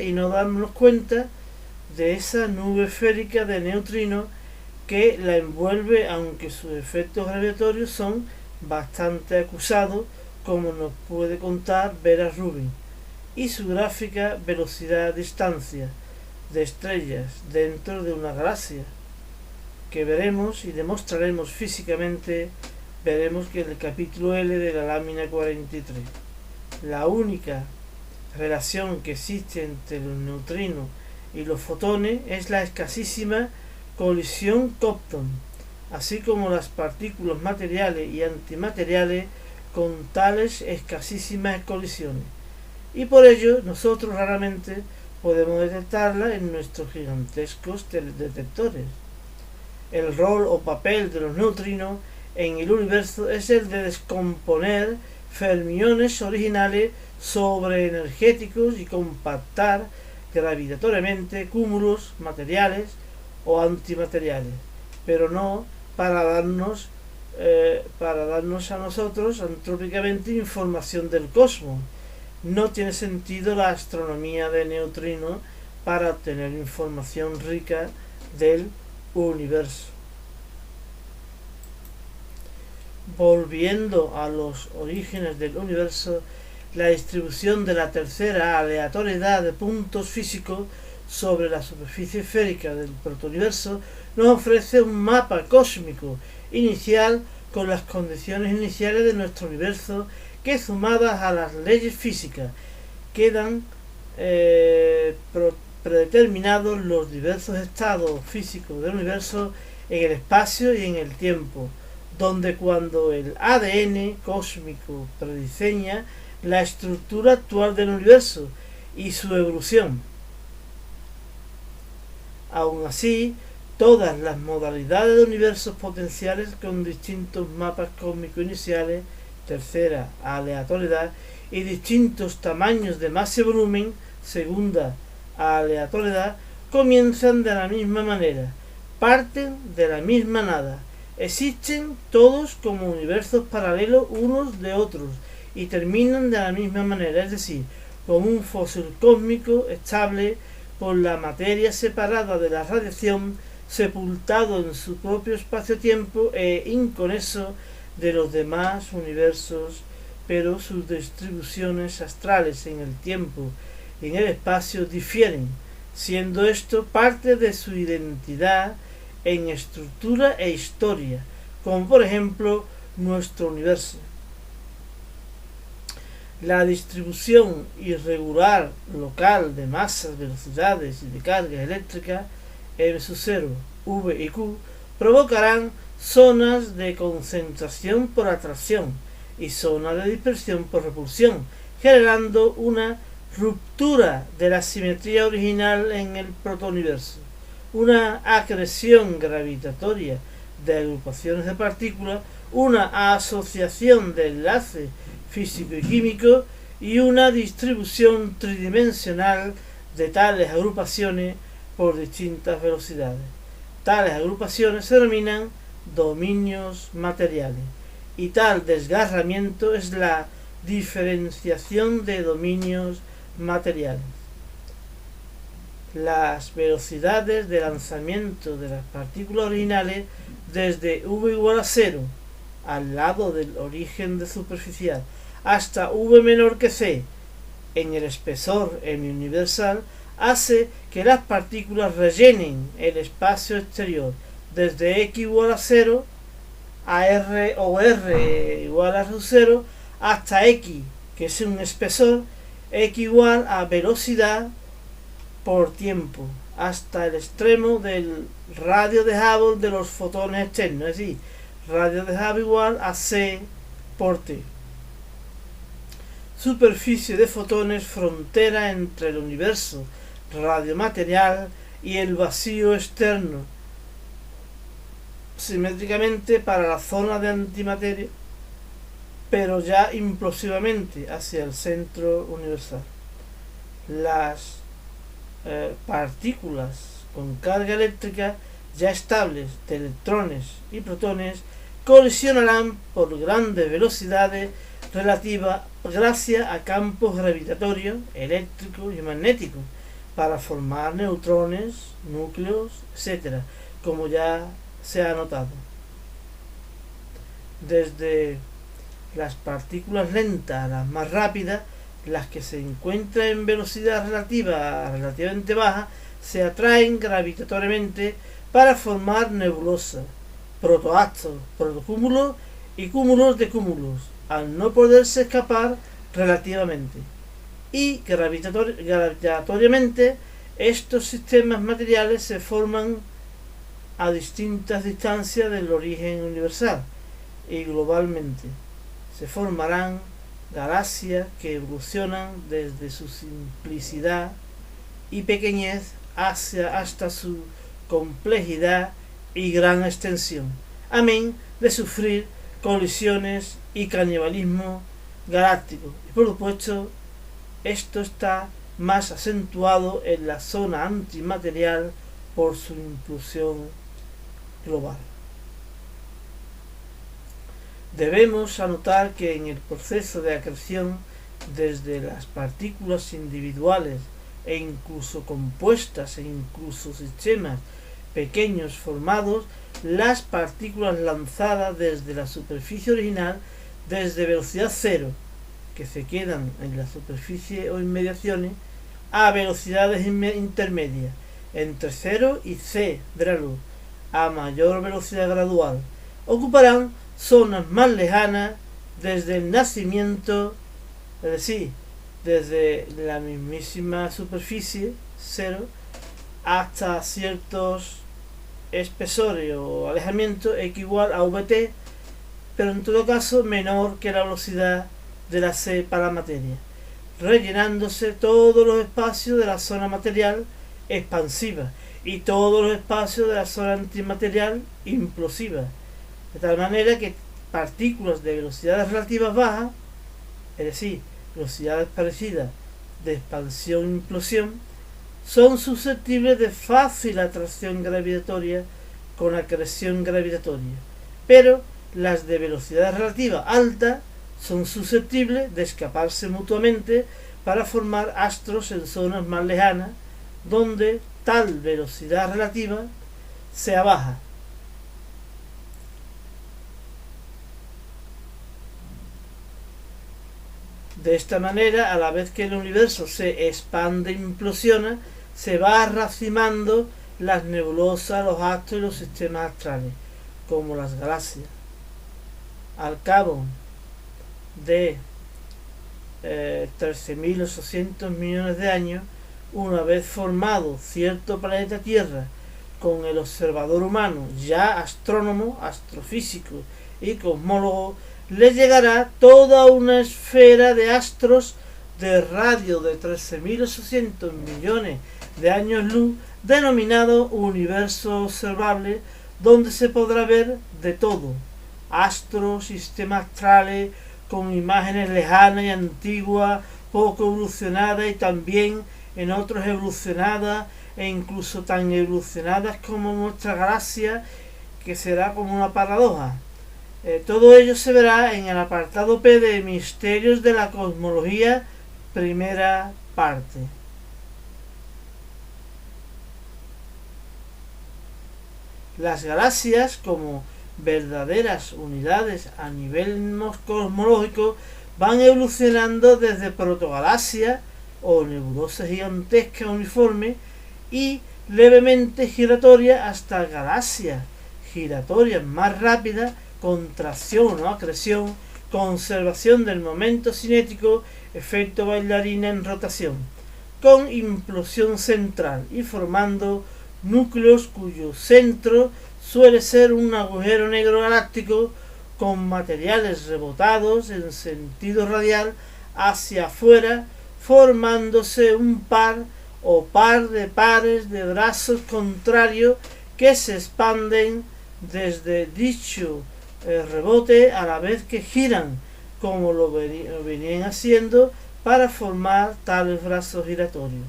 A: y no darnos cuenta de esa nube esférica de neutrinos que la envuelve, aunque sus efectos gravitatorios son bastante acusados, como nos puede contar Vera Rubin, y su gráfica velocidad-distancia de estrellas dentro de una galaxia, que veremos y demostraremos físicamente, veremos que en el capítulo L de la lámina 43. La única relación que existe entre los neutrinos y los fotones es la escasísima colisión Compton, así como las partículas materiales y antimateriales con tales escasísimas colisiones, y por ello nosotros raramente podemos detectarla en nuestros gigantescos detectores. El rol o papel de los neutrinos en el universo es el de descomponer fermiones originales sobreenergéticos y compactar gravitatoriamente cúmulos materiales o antimateriales, pero no para darnos a nosotros antrópicamente información del cosmos. No tiene sentido la astronomía de neutrinos para obtener información rica del universo. Volviendo a los orígenes del universo, la distribución de la tercera aleatoriedad de puntos físicos sobre la superficie esférica del protouniverso nos ofrece un mapa cósmico inicial con las condiciones iniciales de nuestro universo que, sumadas a las leyes físicas, quedan predeterminados los diversos estados físicos del universo en el espacio y en el tiempo, donde cuando el ADN cósmico prediseña la estructura actual del universo y su evolución. Aún así, todas las modalidades de universos potenciales con distintos mapas cósmicos iniciales, tercera aleatoriedad, y distintos tamaños de masa y volumen, segunda aleatoriedad, comienzan de la misma manera, parten de la misma nada, existen todos como universos paralelos unos de otros y terminan de la misma manera, es decir, como un fósil cósmico estable por la materia separada de la radiación, sepultado en su propio espacio-tiempo e inconexo de los demás universos, pero sus distribuciones astrales en el tiempo y en el espacio difieren, siendo esto parte de su identidad en estructura e historia, como por ejemplo nuestro universo. La distribución irregular local de masas, velocidades y de cargas eléctricas M0, V y Q provocarán zonas de concentración por atracción y zonas de dispersión por repulsión, generando una ruptura de la simetría original en el protouniverso, una acreción gravitatoria de agrupaciones de partículas, una asociación de enlaces físico y químico y una distribución tridimensional de tales agrupaciones por distintas velocidades. Tales agrupaciones se denominan dominios materiales, y tal desgarramiento es la diferenciación de dominios materiales. Las velocidades de lanzamiento de las partículas originales desde v igual a 0 al lado del origen de superficial hasta v menor que c en el espesor universal hace que las partículas rellenen el espacio exterior desde x igual a 0 a r o r igual a 0 hasta x, que es un espesor x igual a velocidad por tiempo, hasta el extremo del radio de Hubble de los fotones externos, es decir, radio de Hubble igual a c por t. Superficie de fotones, frontera entre el universo radiomaterial y el vacío externo, simétricamente para la zona de antimateria, pero ya implosivamente hacia el centro universal. Las partículas con carga eléctrica ya estables de electrones y protones colisionarán por grandes velocidades relativas gracias a campos gravitatorios, eléctricos y magnéticos para formar neutrones, núcleos, etc., como ya se ha notado. Desde las partículas lentas a las más rápidas, las que se encuentran en velocidad relativamente baja, se atraen gravitatoriamente para formar nebulosas, protoastos, protocúmulos y cúmulos de cúmulos, al no poderse escapar relativamente. Y gravitatoriamente estos sistemas materiales se forman a distintas distancias del origen universal y globalmente. Se formarán galaxias que evolucionan desde su simplicidad y pequeñez hasta su complejidad y gran extensión, amén de sufrir colisiones y canibalismo galáctico. Y por supuesto, esto está más acentuado en la zona antimaterial por su implosión global. Debemos anotar que en el proceso de acreción, desde las partículas individuales e incluso compuestas e incluso sistemas pequeños formados, las partículas lanzadas desde la superficie original desde velocidad cero, que se quedan en la superficie o inmediaciones, a velocidades intermedias, entre 0 y c de la luz, a mayor velocidad gradual, ocuparán zonas más lejanas desde el nacimiento, es decir, desde la mismísima superficie, 0, hasta ciertos espesores o alejamientos x igual a vt, pero en todo caso menor que la velocidad de la c para la materia, rellenándose todos los espacios de la zona material expansiva y todos los espacios de la zona antimaterial implosiva, de tal manera que partículas de velocidades relativas bajas, es decir, velocidades parecidas de expansión-implosión, son susceptibles de fácil atracción gravitatoria con acreción gravitatoria, pero las de velocidad relativa alta son susceptibles de escaparse mutuamente para formar astros en zonas más lejanas, donde tal velocidad relativa sea baja. De esta manera, a la vez que el universo se expande e implosiona, se va racimando las nebulosas, los astros y los sistemas astrales, como las galaxias. Al cabo de 13.800 millones de años, una vez formado cierto planeta Tierra, con el observador humano, ya astrónomo, astrofísico y cosmólogo, le llegará toda una esfera de astros de radio de 13.800 millones de años luz, denominado universo observable, donde se podrá ver de todo: astros, sistemas astrales con imágenes lejanas y antiguas, poco evolucionadas, y también en otros evolucionadas e incluso tan evolucionadas como nuestra galaxia, que será como una paradoja. Todo ello se verá en el apartado P de Misterios de la Cosmología, primera parte. Las galaxias, como verdaderas unidades a nivel cosmológico, van evolucionando desde protogalaxias o nebulosas gigantescas uniformes y levemente giratorias hasta galaxias giratorias más rápidas con tracción o acreción, conservación del momento cinético, efecto bailarina en rotación, con implosión central y formando núcleos cuyo centro suele ser un agujero negro galáctico con materiales rebotados en sentido radial hacia afuera, formándose un par o par de pares de brazos contrarios que se expanden desde dicho rebote a la vez que giran, como lo venían haciendo para formar tales brazos giratorios.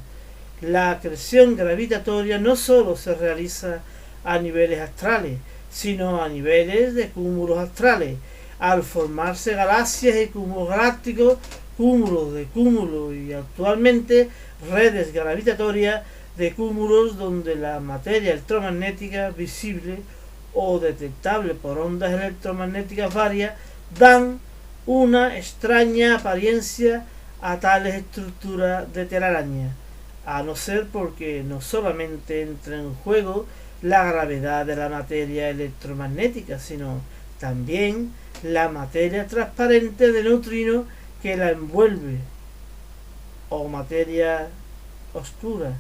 A: La acreción gravitatoria no solo se realiza a niveles astrales, sino a niveles de cúmulos astrales, al formarse galaxias y cúmulos galácticos, cúmulos de cúmulos y actualmente redes gravitatorias de cúmulos donde la materia electromagnética visible o detectable por ondas electromagnéticas varias dan una extraña apariencia a tales estructuras de telaraña, a no ser porque no solamente entra en juego la gravedad de la materia electromagnética, sino también la materia transparente de neutrinos que la envuelve, o materia oscura,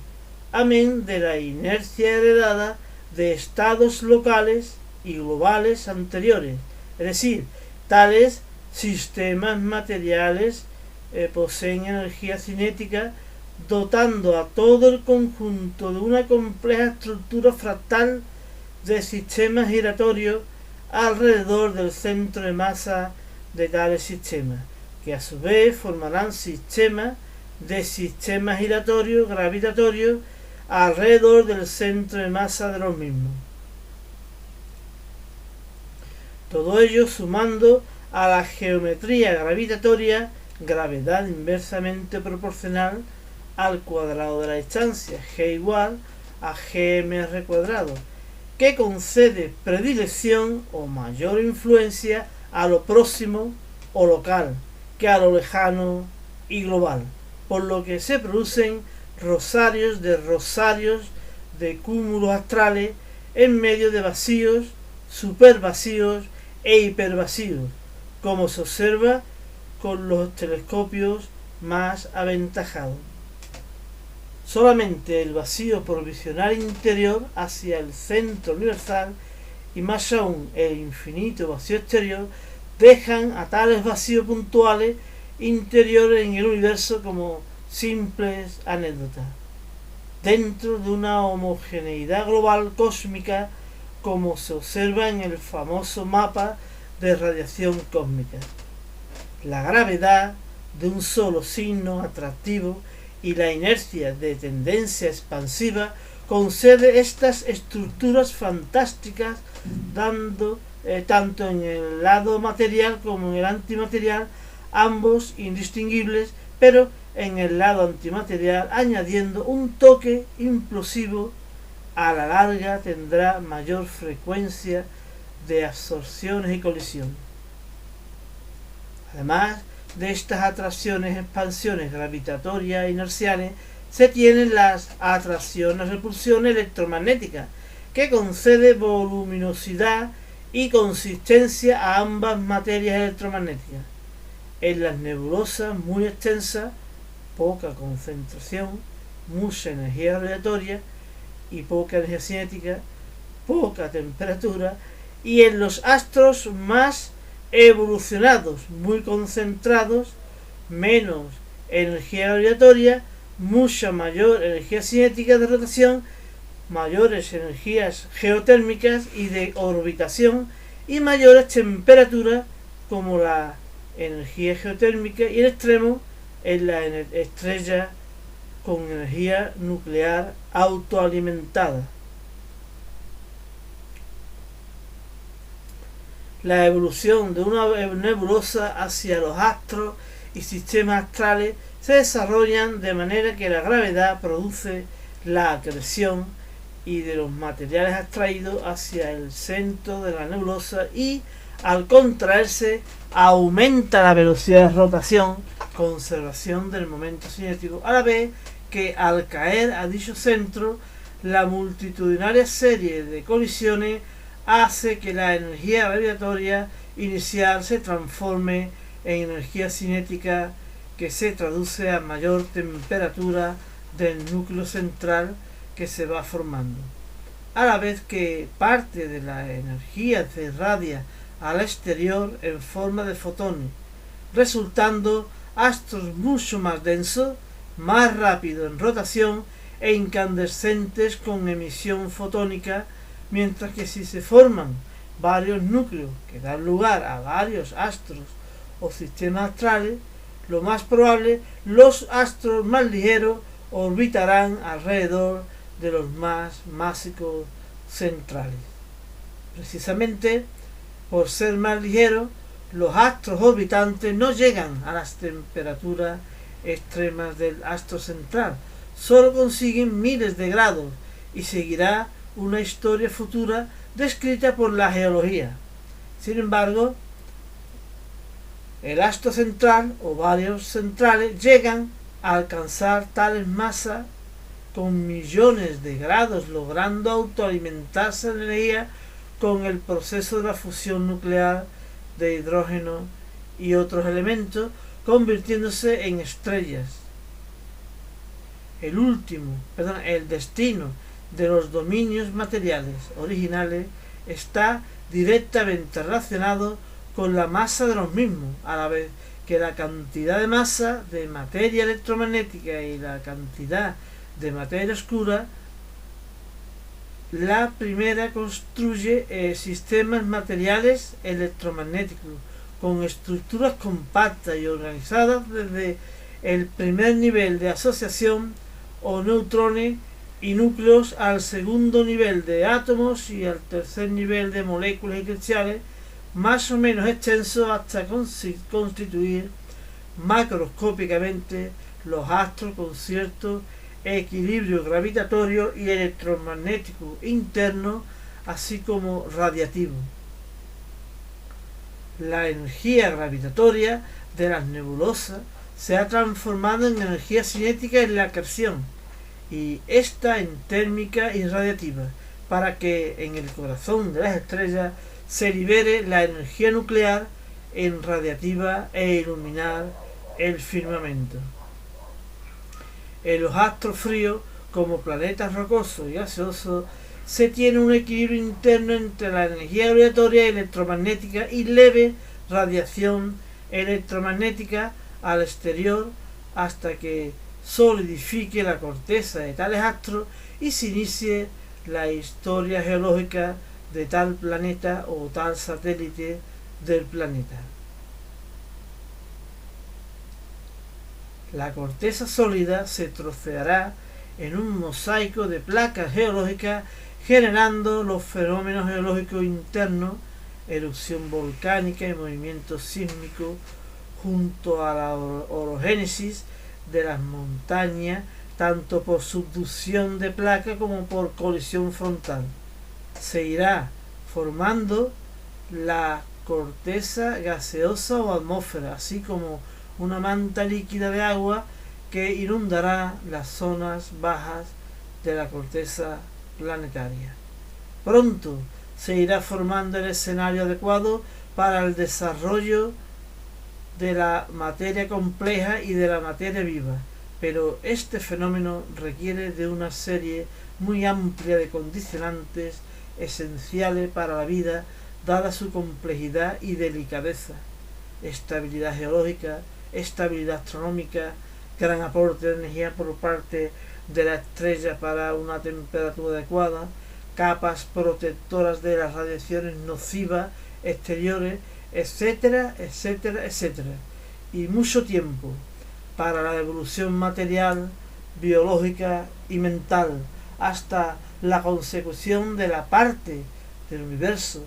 A: amén de la inercia heredada de estados locales y globales anteriores, es decir, tales sistemas materiales poseen energía cinética, dotando a todo el conjunto de una compleja estructura fractal de sistemas giratorios alrededor del centro de masa de tales sistemas, que a su vez formarán sistemas de sistemas giratorios gravitatorios alrededor del centro de masa de los mismos. Todo ello sumando a la geometría gravitatoria, gravedad inversamente proporcional al cuadrado de la distancia, g igual a gmr cuadrado, que concede predilección o mayor influencia a lo próximo o local que a lo lejano y global, por lo que se producen rosarios de cúmulos astrales en medio de vacíos, supervacíos e hipervacíos, como se observa con los telescopios más aventajados. Solamente el vacío provisional interior hacia el centro universal y más aún el infinito vacío exterior dejan a tales vacíos puntuales interiores en el universo como simples anécdotas, dentro de una homogeneidad global cósmica como se observa en el famoso mapa de radiación cósmica. La gravedad de un solo signo atractivo y la inercia de tendencia expansiva concede estas estructuras fantásticas, dando tanto en el lado material como en el antimaterial, ambos indistinguibles, pero en el lado antimaterial añadiendo un toque implosivo. A la larga tendrá mayor frecuencia de absorciones y colisiones. Además de estas atracciones expansiones gravitatorias inerciales, se tienen las atracciones-repulsiones electromagnéticas, que concede voluminosidad y consistencia a ambas materias electromagnéticas. En las nebulosas muy extensas, poca concentración, mucha energía radiatoria y poca energía cinética, poca temperatura, y en los astros más evolucionados, muy concentrados, menos energía radiatoria, mucha mayor energía cinética de rotación, mayores energías geotérmicas y de orbitación y mayores temperaturas como la energía geotérmica, y el extremo en la estrella con energía nuclear autoalimentada. La evolución de una nebulosa hacia los astros y sistemas astrales se desarrollan de manera que la gravedad produce la acreción y de los materiales abstraídos hacia el centro de la nebulosa, y al contraerse aumenta la velocidad de rotación, conservación del momento cinético, a la vez que al caer a dicho centro la multitudinaria serie de colisiones hace que la energía gravitatoria inicial se transforme en energía cinética, que se traduce a mayor temperatura del núcleo central que se va formando, a la vez que parte de la energía se irradia al exterior en forma de fotones, resultando astros mucho más densos, más rápidos en rotación e incandescentes con emisión fotónica, mientras que si se forman varios núcleos que dan lugar a varios astros o sistemas astrales, lo más probable, los astros más ligeros orbitarán alrededor de los más masivos centrales. Precisamente por ser más ligeros, los astros orbitantes no llegan a las temperaturas extremas del astro central, solo consiguen miles de grados, y seguirá una historia futura descrita por la geología. Sin embargo, el astro central o varios centrales llegan a alcanzar tales masas con millones de grados, logrando autoalimentarse de energía con el proceso de la fusión nuclear de hidrógeno y otros elementos, convirtiéndose en estrellas. El destino de los dominios materiales originales está directamente relacionado con la masa de los mismos, a la vez que la cantidad de masa de materia electromagnética y la cantidad de materia oscura. La primera construye sistemas materiales electromagnéticos con estructuras compactas y organizadas desde el primer nivel de asociación o neutrones y núcleos al segundo nivel de átomos y al tercer nivel de moléculas y cristales, más o menos extenso hasta constituir macroscópicamente los astros con cierto equilibrio gravitatorio y electromagnético interno, así como radiativo. La energía gravitatoria de las nebulosas se ha transformado en energía cinética en la acreción, y esta en térmica y radiativa, para que en el corazón de las estrellas se libere la energía nuclear en radiativa e iluminar el firmamento. En los astros fríos, como planetas rocosos y gaseosos, se tiene un equilibrio interno entre la energía gravitatoria y electromagnética y leve radiación electromagnética al exterior, hasta que solidifique la corteza de tales astros y se inicie la historia geológica de tal planeta o tal satélite del planeta. La corteza sólida se troceará en un mosaico de placas geológicas, generando los fenómenos geológicos internos, erupción volcánica y movimiento sísmico, junto a la orogénesis de las montañas, tanto por subducción de placa como por colisión frontal. Se irá formando la corteza gaseosa o atmósfera, así como una manta líquida de agua que inundará las zonas bajas de la corteza planetaria. Pronto se irá formando el escenario adecuado para el desarrollo de la materia compleja y de la materia viva, pero este fenómeno requiere de una serie muy amplia de condicionantes esenciales para la vida, dada su complejidad y delicadeza: estabilidad geológica, estabilidad astronómica, gran aporte de energía por parte de la estrella para una temperatura adecuada, capas protectoras de las radiaciones nocivas exteriores, etcétera, etcétera, etcétera, y mucho tiempo para la evolución material, biológica y mental, hasta la consecución de la parte del universo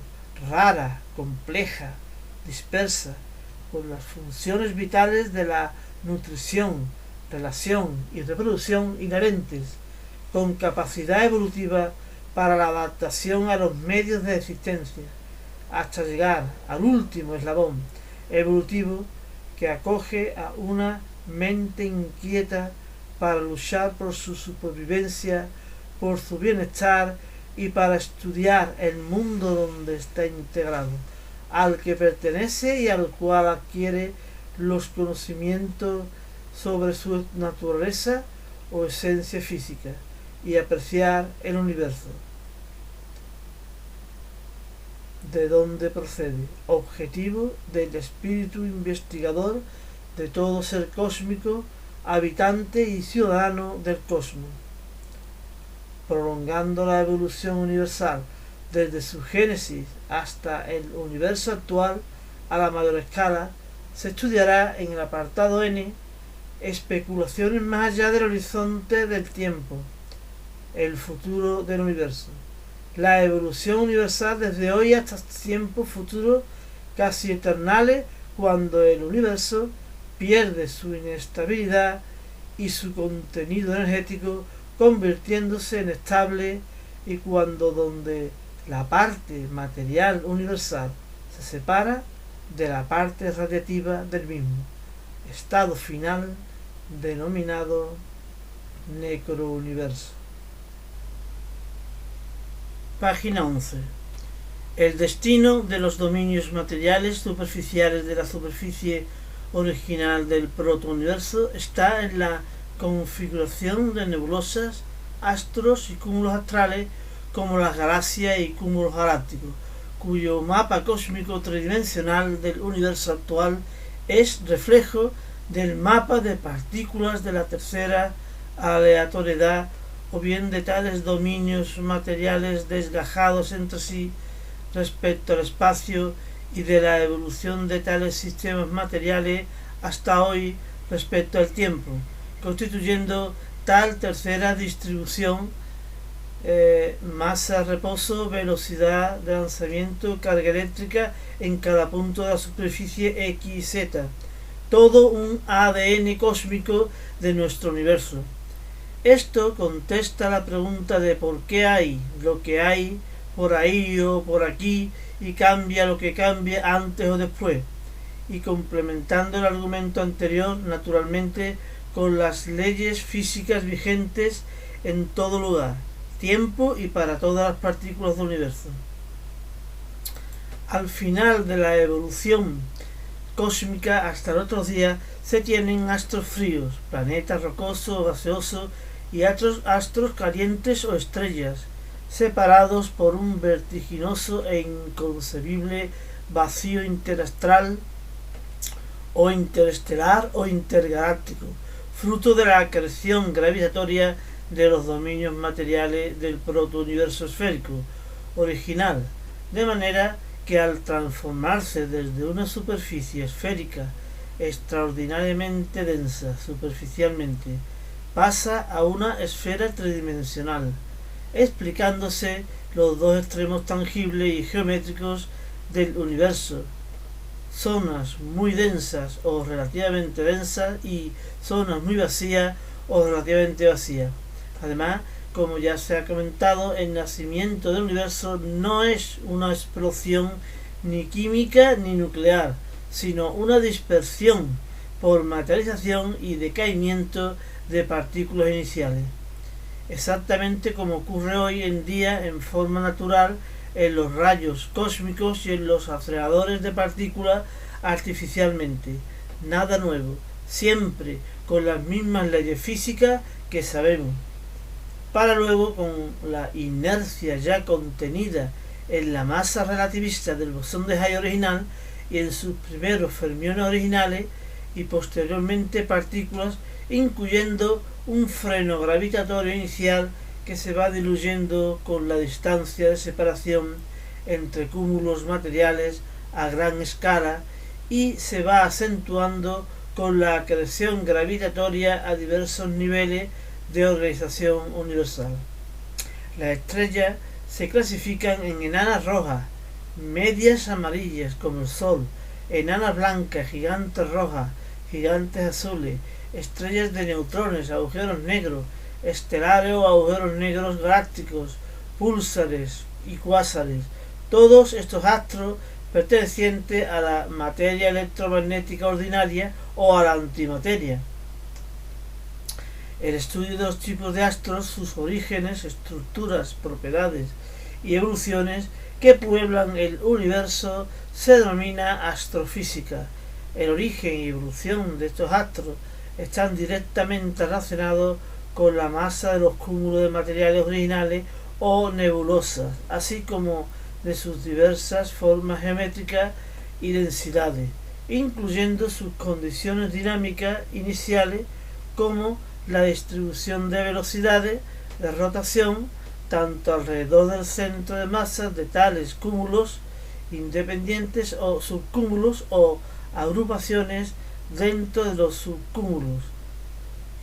A: rara, compleja, dispersa, con las funciones vitales de la nutrición, relación y reproducción inherentes, con capacidad evolutiva para la adaptación a los medios de existencia, hasta llegar al último eslabón evolutivo que acoge a una mente inquieta para luchar por su supervivencia, por su bienestar y para estudiar el mundo donde está integrado, al que pertenece y al cual adquiere los conocimientos sobre su naturaleza o esencia física, y apreciar el universo, de donde procede, objetivo del espíritu investigador de todo ser cósmico, habitante y ciudadano del cosmos, prolongando la evolución universal desde su génesis hasta el universo actual a la mayor escala. Se estudiará en el apartado N especulaciones más allá del horizonte del tiempo, el futuro del universo, la evolución universal desde hoy hasta tiempos futuros casi eternales, cuando el universo pierde su inestabilidad y su contenido energético, convirtiéndose en estable, y cuando donde la parte material universal se separa de la parte radiativa del mismo, estado final denominado necrouniverso. Página 11. El destino de los dominios materiales superficiales de la superficie original del protouniverso está en la configuración de nebulosas, astros y cúmulos astrales como las galaxias y cúmulos galácticos, cuyo mapa cósmico tridimensional del universo actual es reflejo del mapa de partículas de la tercera aleatoriedad, o bien de tales dominios materiales desgajados entre sí respecto al espacio, y de la evolución de tales sistemas materiales hasta hoy respecto al tiempo, constituyendo tal tercera distribución: masa, reposo, velocidad de lanzamiento, carga eléctrica en cada punto de la superficie X y Z, todo un ADN cósmico de nuestro universo. Esto contesta la pregunta de por qué hay lo que hay por ahí o por aquí, y cambia lo que cambia antes o después, y complementando el argumento anterior naturalmente con las leyes físicas vigentes en todo lugar, tiempo y para todas las partículas del universo. Al final de la evolución cósmica hasta el otro día se tienen astros fríos, planetas rocosos o gaseosos, y astros calientes o estrellas, separados por un vertiginoso e inconcebible vacío interastral o interestelar o intergaláctico, fruto de la acreción gravitatoria de los dominios materiales del protouniverso esférico original, de manera que al transformarse desde una superficie esférica extraordinariamente densa superficialmente, pasa a una esfera tridimensional, explicándose los dos extremos tangibles y geométricos del universo: zonas muy densas o relativamente densas y zonas muy vacías o relativamente vacías. Además, como ya se ha comentado, el nacimiento del universo no es una explosión ni química ni nuclear, sino una dispersión por materialización y decaimiento de partículas iniciales, exactamente como ocurre hoy en día en forma natural en los rayos cósmicos y en los aceleradores de partículas artificialmente. Nada nuevo, siempre con las mismas leyes físicas que sabemos, para luego, con la inercia ya contenida en la masa relativista del bosón de Higgs original y en sus primeros fermiones originales, y posteriormente partículas, incluyendo un freno gravitatorio inicial que se va diluyendo con la distancia de separación entre cúmulos materiales a gran escala, y se va acentuando con la acreción gravitatoria a diversos niveles de organización universal. Las estrellas se clasifican en enanas rojas, medias amarillas como el Sol, enanas blancas, gigantes rojas, gigantes azules, estrellas de neutrones, agujeros negros, estelares o agujeros negros galácticos, púlsares y cuásares. Todos estos astros pertenecientes a la materia electromagnética ordinaria o a la antimateria. El estudio de los tipos de astros, sus orígenes, estructuras, propiedades y evoluciones que pueblan el universo se denomina astrofísica. El origen y evolución de estos astros están directamente relacionados con la masa de los cúmulos de materiales originales o nebulosas, así como de sus diversas formas geométricas y densidades, incluyendo sus condiciones dinámicas iniciales como la distribución de velocidades de rotación tanto alrededor del centro de masas de tales cúmulos independientes o subcúmulos o agrupaciones dentro de los subcúmulos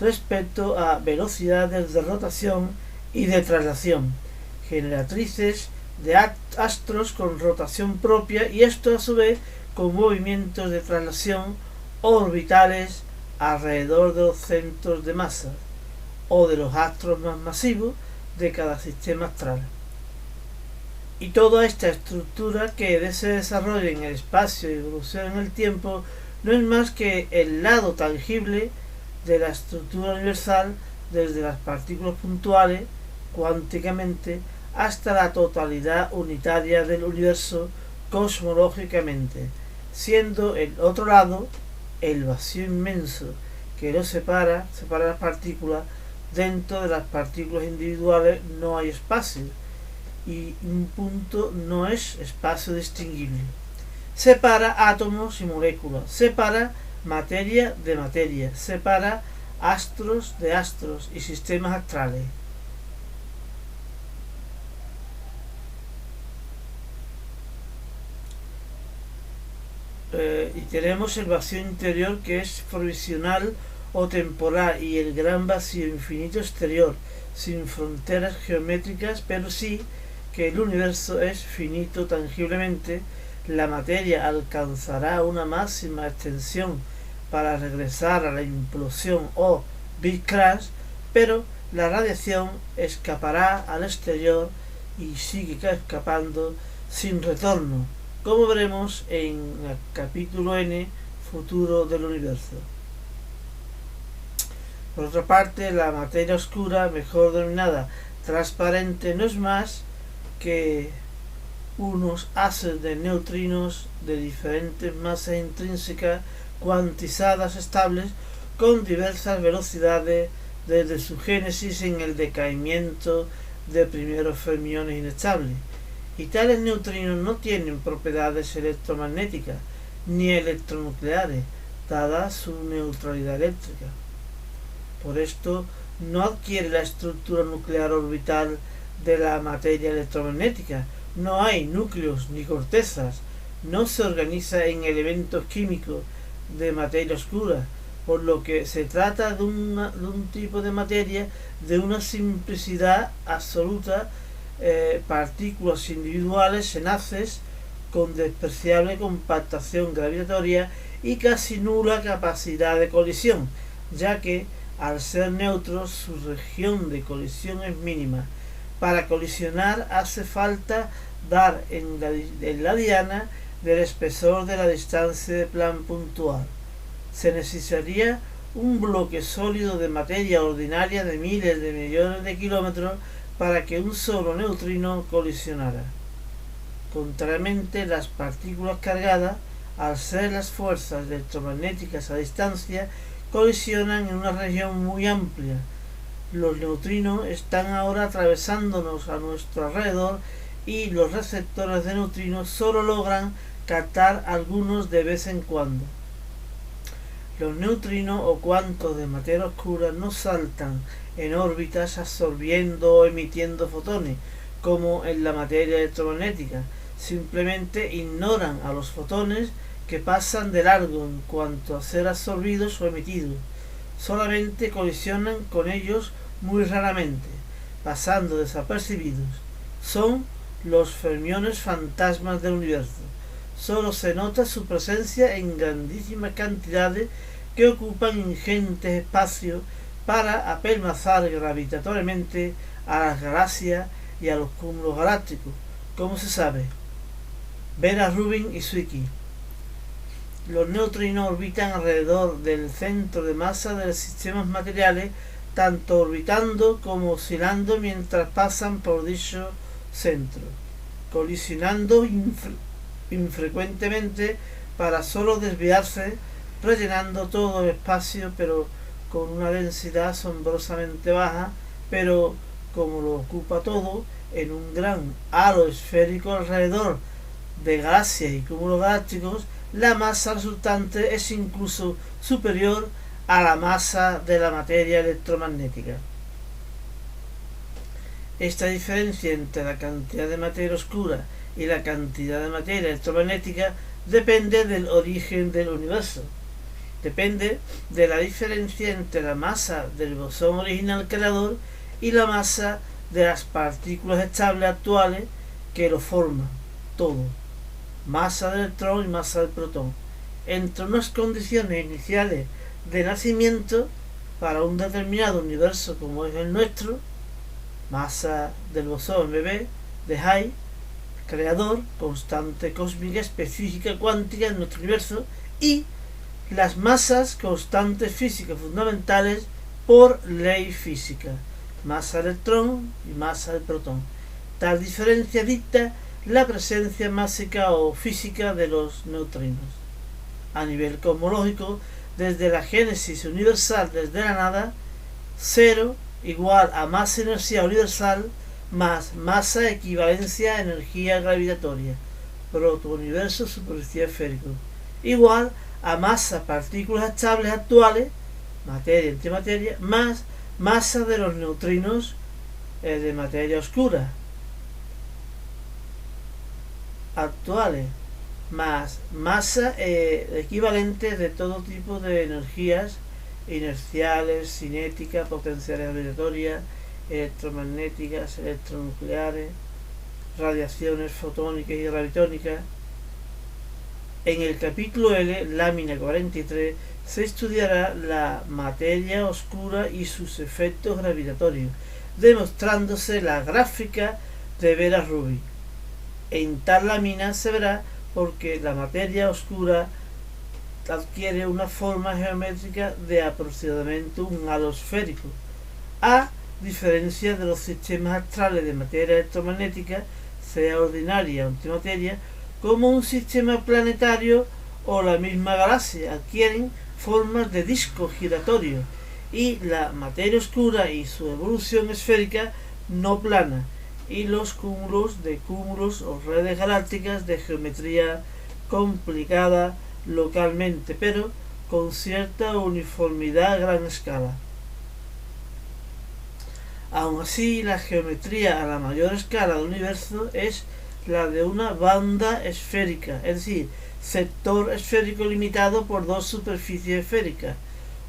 A: respecto a velocidades de rotación y de traslación, generatrices de astros con rotación propia y esto a su vez con movimientos de traslación orbitales alrededor de los centros de masa o de los astros más masivos de cada sistema astral. Y toda esta estructura que se desarrolla en el espacio y evoluciona en el tiempo no es más que el lado tangible de la estructura universal desde las partículas puntuales cuánticamente hasta la totalidad unitaria del universo cosmológicamente, siendo el otro lado el vacío inmenso que lo separa las partículas. Dentro de las partículas individuales no hay espacio y un punto no es espacio distinguible. Separa átomos y moléculas, separa materia de materia, separa astros de astros y sistemas astrales. Y tenemos el vacío interior que es provisional o temporal y el gran vacío infinito exterior, sin fronteras geométricas, pero sí que el universo es finito tangiblemente. La materia alcanzará una máxima extensión para regresar a la implosión o Big Crash, pero la radiación escapará al exterior y sigue escapando sin retorno, como veremos en el capítulo N, Futuro del Universo. Por otra parte, la materia oscura, mejor denominada transparente, no es más que unos haces de neutrinos de diferentes masas intrínsecas cuantizadas estables con diversas velocidades desde su génesis en el decaimiento de primeros fermiones inestables. Y tales neutrinos no tienen propiedades electromagnéticas ni electronucleares, dada su neutralidad eléctrica. Por esto no adquiere la estructura nuclear orbital de la materia electromagnética, no hay núcleos ni cortezas, no se organiza en elementos químicos de materia oscura, por lo que se trata de un tipo de materia de una simplicidad absoluta, partículas individuales en haces con despreciable compactación gravitatoria y casi nula capacidad de colisión, ya que al ser neutros su región de colisión es mínima. Para colisionar hace falta dar en la diana del espesor de la distancia de plan puntual. Se necesitaría un bloque sólido de materia ordinaria de miles de millones de kilómetros para que un solo neutrino colisionara. Contrariamente, las partículas cargadas, al ser las fuerzas electromagnéticas a distancia, colisionan en una región muy amplia. Los neutrinos están ahora atravesándonos a nuestro alrededor y los receptores de neutrinos solo logran captar algunos de vez en cuando. Los neutrinos o cuantos de materia oscura no saltan en órbitas absorbiendo o emitiendo fotones, como en la materia electromagnética. Simplemente ignoran a los fotones que pasan de largo en cuanto a ser absorbidos o emitidos. Solamente colisionan con ellos muy raramente, pasando desapercibidos. Son los fermiones fantasmas del universo. Solo se nota su presencia en grandísimas cantidades que ocupan ingentes espacios para apelmazar gravitatoriamente a las galaxias y a los cúmulos galácticos, como se sabe. Vera Rubin y Zwicky. Los neutrinos orbitan alrededor del centro de masa de los sistemas materiales tanto orbitando como oscilando mientras pasan por dicho centro, colisionando infrecuentemente para solo desviarse, rellenando todo el espacio pero con una densidad asombrosamente baja, pero como lo ocupa todo, en un gran halo esférico alrededor de galaxias y cúmulos galácticos, la masa resultante es incluso superior a la masa de la materia electromagnética. Esta diferencia entre la cantidad de materia oscura y la cantidad de materia electromagnética depende del origen del universo. Depende de la diferencia entre la masa del bosón original creador y la masa de las partículas estables actuales que lo forman todo, masa del electrón y masa del protón, entre unas condiciones iniciales de nacimiento para un determinado universo como es el nuestro, masa del bosón MB de Higgs, creador, constante cósmica específica cuántica en nuestro universo, y las masas constantes físicas fundamentales por ley física, masa del electrón y masa del protón. Tal diferencia dicta la presencia másica o física de los neutrinos. A nivel cosmológico, desde la génesis universal, desde la nada, 0 igual a masa inercial universal más masa equivalencia energía gravitatoria, protouniverso superficial esférico, igual a masa partículas estables actuales, materia antimateria, más masa de los neutrinos de materia oscura actuales, más masa equivalente de todo tipo de energías inerciales, cinéticas, potenciales gravitatorias, electromagnéticas, electronucleares, radiaciones fotónicas y gravitónicas. En el capítulo L, lámina 43, se estudiará la materia oscura y sus efectos gravitatorios, demostrándose la gráfica de Vera-Rubin. En tal lámina se verá porque la materia oscura adquiere una forma geométrica de aproximadamente un halo esférico, a diferencia de los sistemas astrales de materia electromagnética, sea ordinaria o antimateria, como un sistema planetario o la misma galaxia, adquieren formas de disco giratorio, y la materia oscura y su evolución esférica no plana, y los cúmulos de cúmulos o redes galácticas de geometría complicada localmente, pero con cierta uniformidad a gran escala. Aun así, la geometría a la mayor escala del universo es la de una banda esférica, es decir, sector esférico limitado por dos superficies esféricas,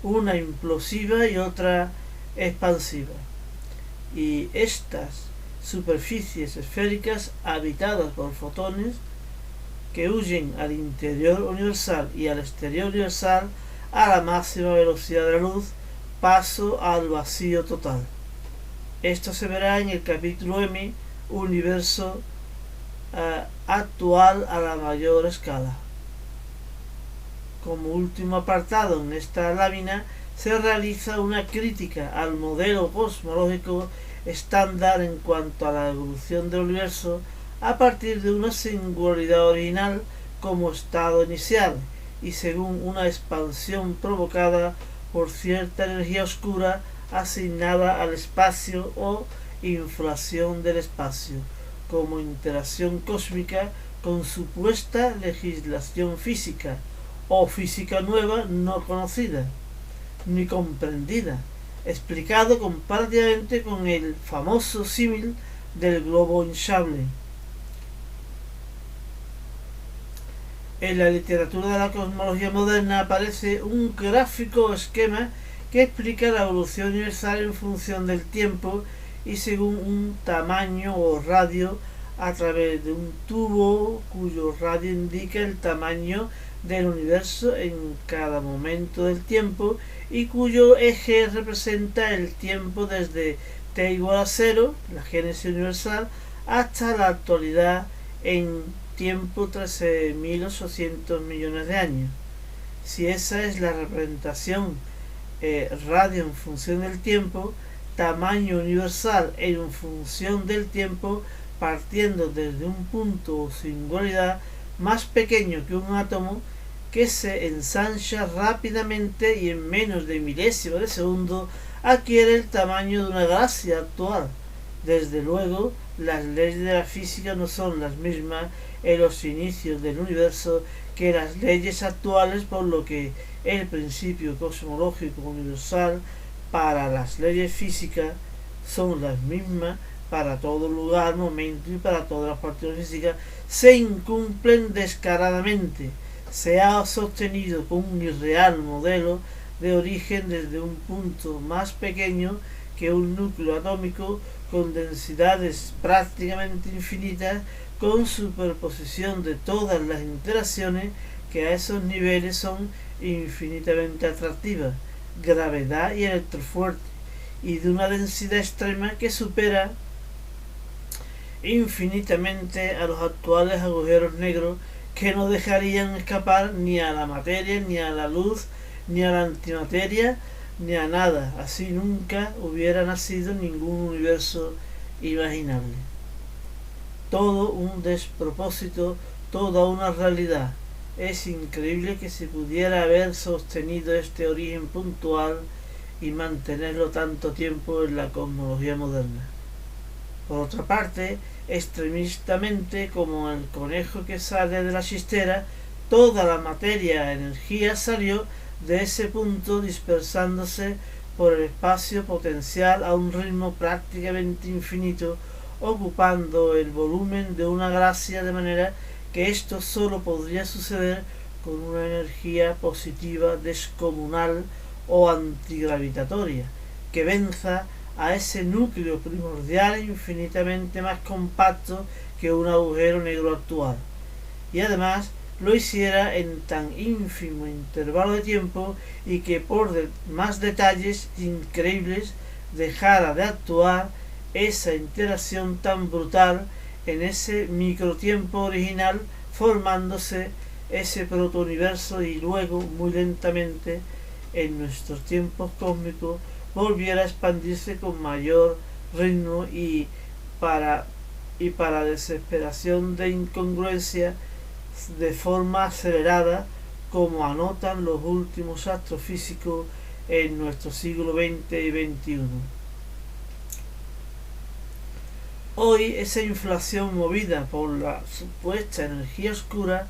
A: una implosiva y otra expansiva. Y estas superficies esféricas habitadas por fotones que huyen al interior universal y al exterior universal a la máxima velocidad de la luz, paso al vacío total. Esto se verá en el capítulo M, universo actual a la mayor escala. Como último apartado en esta lámina se realiza una crítica al modelo cosmológico estándar en cuanto a la evolución del universo a partir de una singularidad original como estado inicial y según una expansión provocada por cierta energía oscura asignada al espacio o inflación del espacio como interacción cósmica con supuesta legislación física o física nueva no conocida ni comprendida, explicado comparativamente con el famoso símil del globo hinchable. En la literatura de la cosmología moderna aparece un gráfico esquema que explica la evolución universal en función del tiempo y según un tamaño o radio a través de un tubo cuyo radio indica el tamaño del universo en cada momento del tiempo y cuyo eje representa el tiempo desde t igual a 0, la génesis universal, hasta la actualidad en tiempo 13.800 millones de años. Si esa es la representación radio en función del tiempo, tamaño universal en función del tiempo, partiendo desde un punto o singularidad más pequeño que un átomo, que se ensancha rápidamente y en menos de milésimas de segundo adquiere el tamaño de una galaxia actual. Desde luego, las leyes de la física no son las mismas en los inicios del universo que las leyes actuales, por lo que el principio cosmológico universal para las leyes físicas son las mismas para todo lugar, momento y para todas las partículas físicas, se incumplen descaradamente. Se ha sostenido con un irreal modelo de origen desde un punto más pequeño que un núcleo atómico, con densidades prácticamente infinitas, con superposición de todas las interacciones que a esos niveles son infinitamente atractivas, gravedad y electrofuerte, y de una densidad extrema que supera infinitamente a los actuales agujeros negros, que no dejarían escapar ni a la materia, ni a la luz, ni a la antimateria, ni a nada. Así nunca hubiera nacido ningún universo imaginable. Todo un despropósito, toda una realidad. Es increíble que se pudiera haber sostenido este origen puntual y mantenerlo tanto tiempo en la cosmología moderna. Por otra parte, extremistamente, como el conejo que sale de la chistera, toda la materia energía salió de ese punto, dispersándose por el espacio potencial a un ritmo prácticamente infinito, ocupando el volumen de una galaxia, de manera que esto solo podría suceder con una energía positiva descomunal o antigravitatoria, que venza a ese núcleo primordial infinitamente más compacto que un agujero negro actual, y además lo hiciera en tan ínfimo intervalo de tiempo, y que por más detalles increíbles dejara de actuar esa interacción tan brutal en ese microtiempo original, formándose ese protouniverso, y luego muy lentamente en nuestros tiempos cósmicos volviera a expandirse con mayor ritmo y para desesperación de incongruencia de forma acelerada, como anotan los últimos astrofísicos en nuestro siglo XX y XXI. Hoy esa inflación movida por la supuesta energía oscura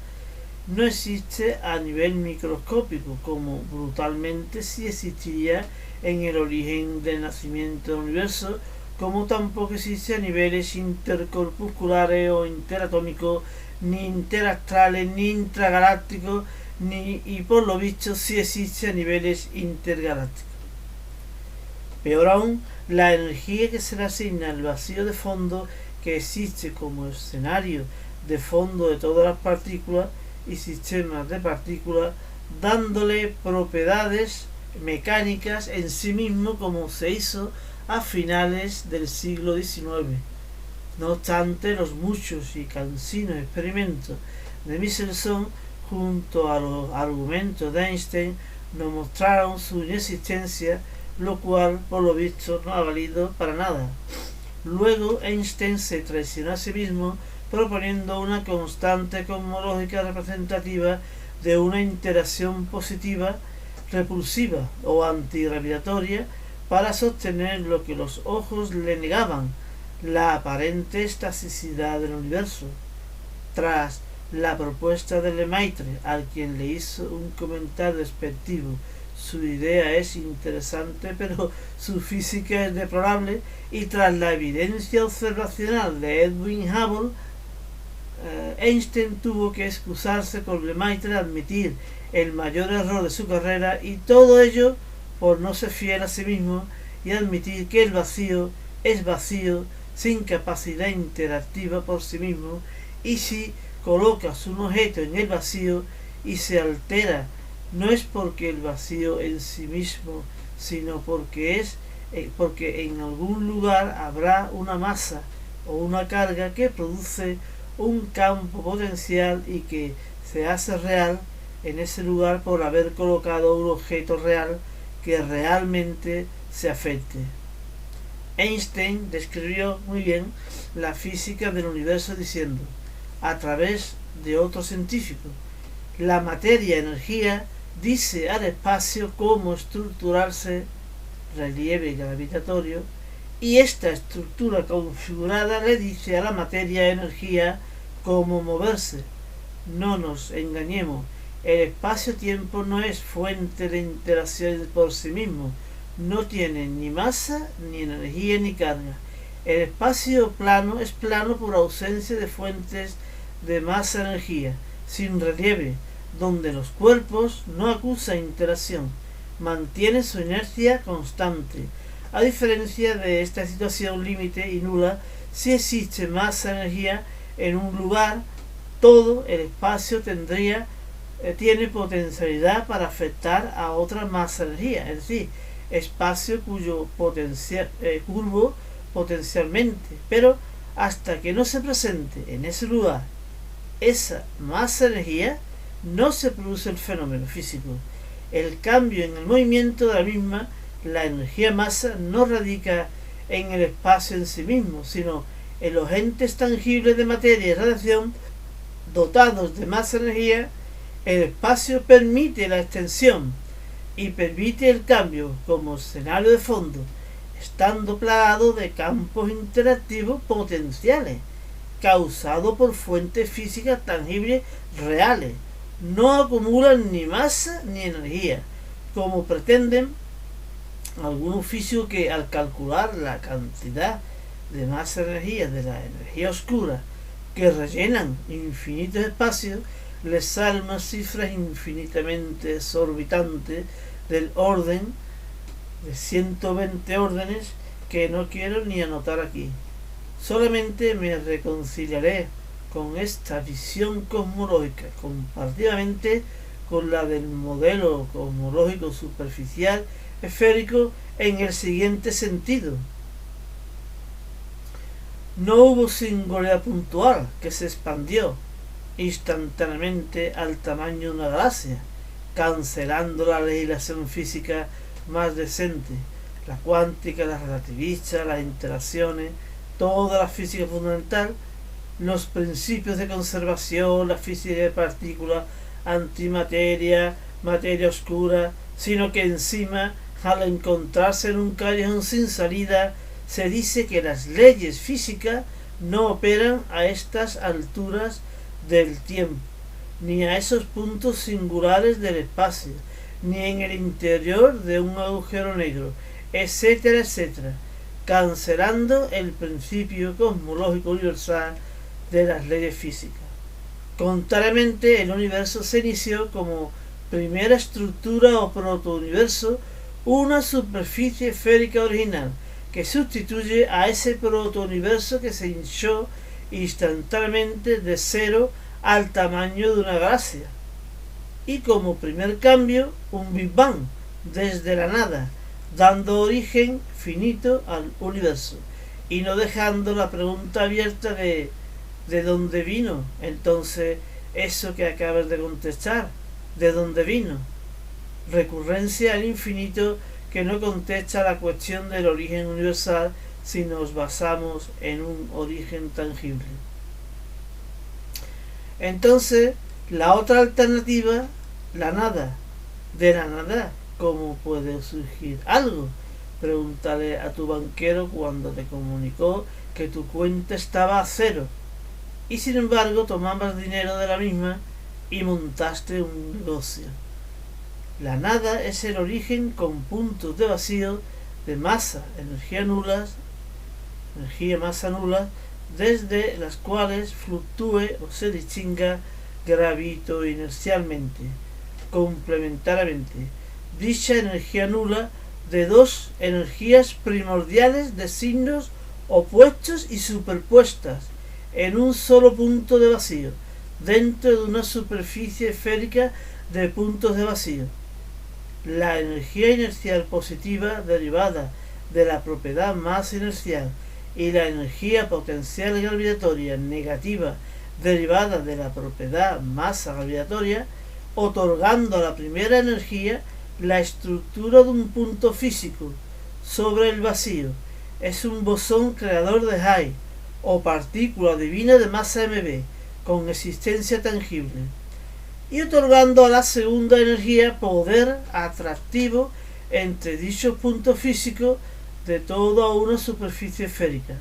A: no existe a nivel microscópico, como brutalmente sí existiría en el origen del nacimiento del universo, como tampoco existe a niveles intercorpusculares o interatómicos, ni interastrales, ni intragalácticos, y por lo visto sí existe a niveles intergalácticos. Peor aún, la energía que se le asigna al vacío de fondo, que existe como escenario de fondo de todas las partículas y sistemas de partículas, dándole propiedades mecánicas en sí mismo, como se hizo a finales del siglo XIX. No obstante, los muchos y cansinos experimentos de Michelson, junto a los argumentos de Einstein, nos mostraron su inexistencia, lo cual por lo visto no ha valido para nada. Luego Einstein se traicionó a sí mismo, proponiendo una constante cosmológica representativa de una interacción positiva, repulsiva o antigravitatoria, para sostener lo que los ojos le negaban, la aparente estaticidad del universo. Tras la propuesta de Lemaitre, al quien le hizo un comentario despectivo: su idea es interesante, pero su física es deplorable, y tras la evidencia observacional de Edwin Hubble, Einstein tuvo que excusarse con Lemaitre, admitir el mayor error de su carrera, y todo ello por no ser fiel a sí mismo y admitir que el vacío es vacío, sin capacidad interactiva por sí mismo, y si colocas un objeto en el vacío y se altera, no es porque el vacío en sí mismo, sino porque en algún lugar habrá una masa o una carga que produce un campo potencial y que se hace real en ese lugar por haber colocado un objeto real que realmente se afecte. Einstein describió muy bien la física del universo diciendo, a través de otro científico, la materia-energía dice al espacio cómo estructurarse, relieve gravitatorio, y esta estructura configurada le dice a la materia-energía cómo moverse. No nos engañemos, el espacio-tiempo no es fuente de interacción por sí mismo, no tiene ni masa, ni energía, ni carga. El espacio plano es plano por ausencia de fuentes de masa-energía, sin relieve, donde los cuerpos no acusan interacción, mantiene su inercia constante. A diferencia de esta situación límite y nula, si existe masa-energía en un lugar, todo el espacio tiene potencialidad para afectar a otra masa-energía, es decir, espacio cuyo curvo potencialmente, pero hasta que no se presente en ese lugar esa masa-energía, no se produce el fenómeno físico. El cambio en el movimiento de la misma, la energía-masa, no radica en el espacio en sí mismo, sino en los entes tangibles de materia y radiación dotados de masa-energía. El espacio permite la extensión y permite el cambio como escenario de fondo, estando plagado de campos interactivos potenciales, causados por fuentes físicas tangibles reales. No acumulan ni masa ni energía, como pretenden algunos físicos que al calcular la cantidad de masa-energía de la energía oscura que rellenan infinitos espacios, les salen unas cifras infinitamente exorbitantes del orden de 120 órdenes que no quiero ni anotar aquí. Solamente me reconciliaré con esta visión cosmológica comparativamente con la del modelo cosmológico superficial esférico en el siguiente sentido. No hubo singularidad puntual que se expandió instantáneamente al tamaño de una galaxia, cancelando la legislación física más decente, la cuántica, la relativista, las interacciones, toda la física fundamental, los principios de conservación, la física de partículas, antimateria, materia oscura, sino que encima, al encontrarse en un callejón sin salida, se dice que las leyes físicas no operan a estas alturas del tiempo, ni a esos puntos singulares del espacio, ni en el interior de un agujero negro, etcétera, etcétera, cancelando el principio cosmológico universal de las leyes físicas. Contrariamente, el universo se inició como primera estructura o protouniverso, una superficie esférica original, que sustituye a ese protouniverso que se hinchó instantáneamente de cero al tamaño de una galaxia. Y como primer cambio, un Big Bang, desde la nada, dando origen finito al universo, y no dejando la pregunta abierta de dónde vino entonces eso que acabas de contestar, de dónde vino. Recurrencia al infinito que no contesta la cuestión del origen universal si nos basamos en un origen tangible. Entonces, la otra alternativa, la nada. De la nada, ¿cómo puede surgir algo? Pregúntale a tu banquero cuando te comunicó que tu cuenta estaba a cero y sin embargo tomabas dinero de la misma y montaste un negocio. La nada es el origen con puntos de vacío, de masa, energía masa nula, desde las cuales fluctúe o se distinga gravito-inercialmente, complementariamente, dicha energía nula de dos energías primordiales de signos opuestos y superpuestas en un solo punto de vacío, dentro de una superficie esférica de puntos de vacío. La energía inercial positiva derivada de la propiedad masa inercial y la energía potencial gravitatoria negativa derivada de la propiedad masa gravitatoria, otorgando a la primera energía la estructura de un punto físico sobre el vacío es un bosón creador de Higgs o partícula divina de masa mb con existencia tangible, y otorgando a la segunda energía poder atractivo entre dichos puntos físicos de toda una superficie esférica,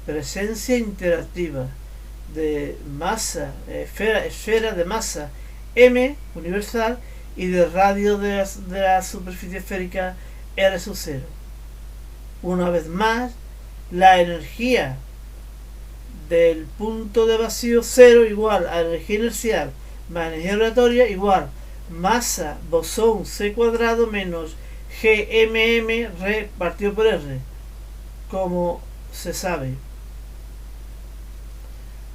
A: presencia interactiva de masa, esfera de masa m universal y de radio de la superficie esférica R sub 0. Una vez más, la energía del punto de vacío 0 igual a energía inercial más energía rotatoria igual masa bosón c cuadrado menos gmm r partido por r, como se sabe.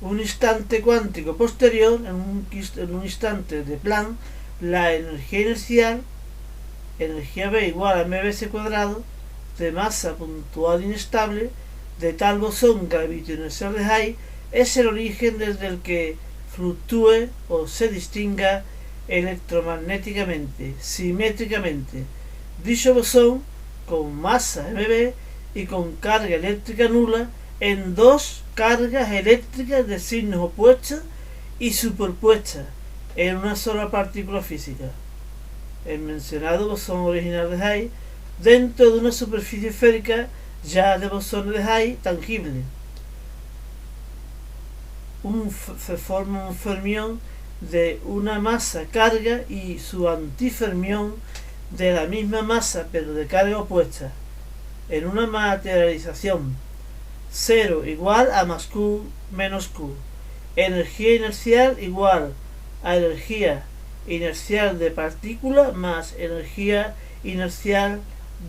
A: Un instante cuántico posterior, en un instante de Planck, la energía inercial, energía B igual a mvc cuadrado, de masa puntual inestable, de tal bosón gravito-inercial de Higgs, es el origen desde el que fluctúe o se distinga electromagnéticamente, simétricamente, dicho bosón con masa mb y con carga eléctrica nula en dos cargas eléctricas de signos opuestos y superpuestas en una sola partícula física. El mencionado bosón original de Higgs dentro de una superficie esférica ya de bosones de Higgs tangible. Se forma un fermión de una masa carga y su antifermión de la misma masa pero de carga opuesta en una materialización 0 igual a más Q menos Q, energía inercial igual a energía inercial de partícula más energía inercial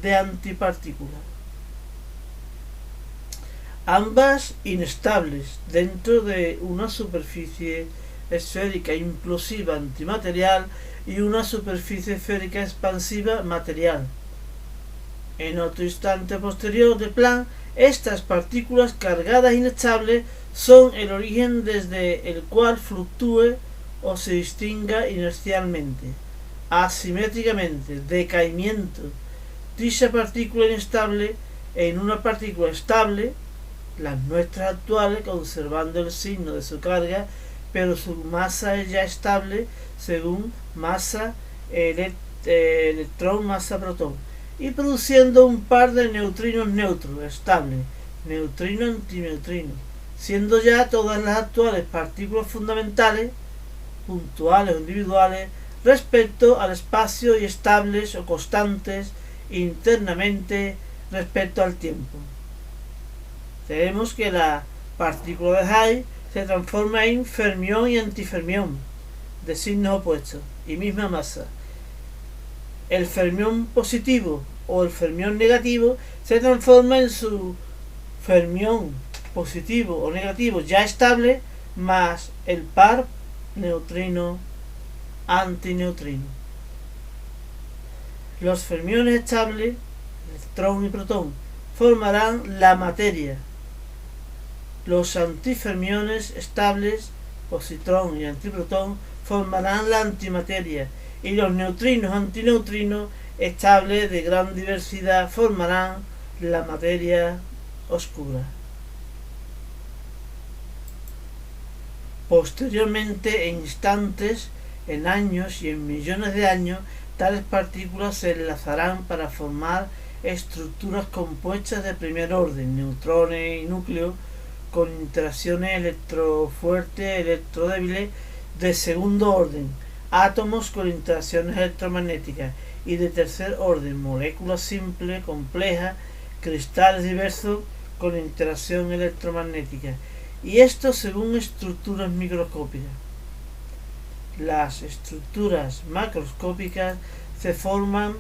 A: de antipartícula, ambas inestables dentro de una superficie esférica implosiva antimaterial y una superficie esférica expansiva material. En otro instante posterior de Planck, estas partículas cargadas inestables son el origen desde el cual fluctúe o se distinga inercialmente, asimétricamente, decaimiento, dicha partícula inestable en una partícula estable, las nuestras actuales, conservando el signo de su carga, pero su masa es ya estable según masa electrón, masa protón, y produciendo un par de neutrinos neutros estables, neutrino antineutrino, siendo ya todas las actuales partículas fundamentales, puntuales o individuales, respecto al espacio y estables o constantes internamente respecto al tiempo. Tenemos que la partícula de Higgs se transforma en fermión y antifermión de signos opuestos y misma masa. El fermión positivo o el fermión negativo se transforma en su fermión positivo o negativo ya estable más el par neutrino antineutrino. Los fermiones estables, electrón y protón, formarán la materia. Los antifermiones estables, positrón y antiprotón, formarán la antimateria, y los neutrinos antineutrinos estables de gran diversidad formarán la materia oscura. Posteriormente, en instantes, en años y en millones de años, tales partículas se enlazarán para formar estructuras compuestas de primer orden, neutrones y núcleos, con interacciones electrofuertes, electrodébiles de segundo orden, átomos con interacciones electromagnéticas, y de tercer orden, moléculas simples, complejas, cristales diversos con interacción electromagnética, y esto según estructuras microscópicas. Las estructuras macroscópicas se forman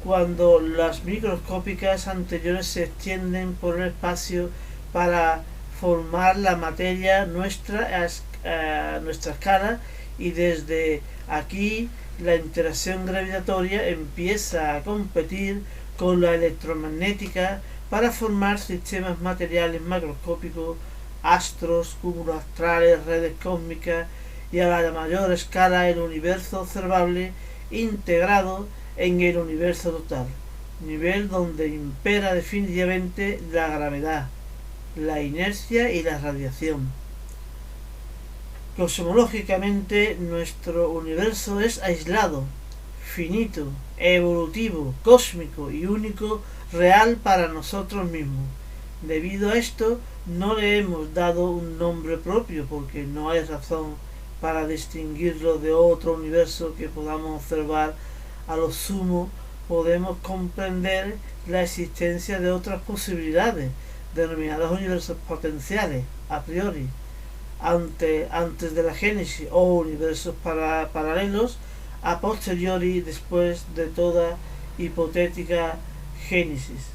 A: cuando las microscópicas anteriores se extienden por el espacio para formar la materia nuestra a nuestra escala, y desde aquí la interacción gravitatoria empieza a competir con la electromagnética para formar sistemas materiales macroscópicos, astros, cúmulos astrales, redes cósmicas y a la mayor escala el universo observable integrado en el universo total, nivel donde impera definitivamente la gravedad, la inercia y la radiación. Cosmológicamente, nuestro universo es aislado, finito, evolutivo, cósmico y único, real para nosotros mismos. Debido a esto, no le hemos dado un nombre propio porque no hay razón para distinguirlo de otro universo que podamos observar. A lo sumo podemos comprender la existencia de otras posibilidades, denominadas universos potenciales, a priori, antes de la génesis, o universos paralelos, a posteriori, después de toda hipotética génesis.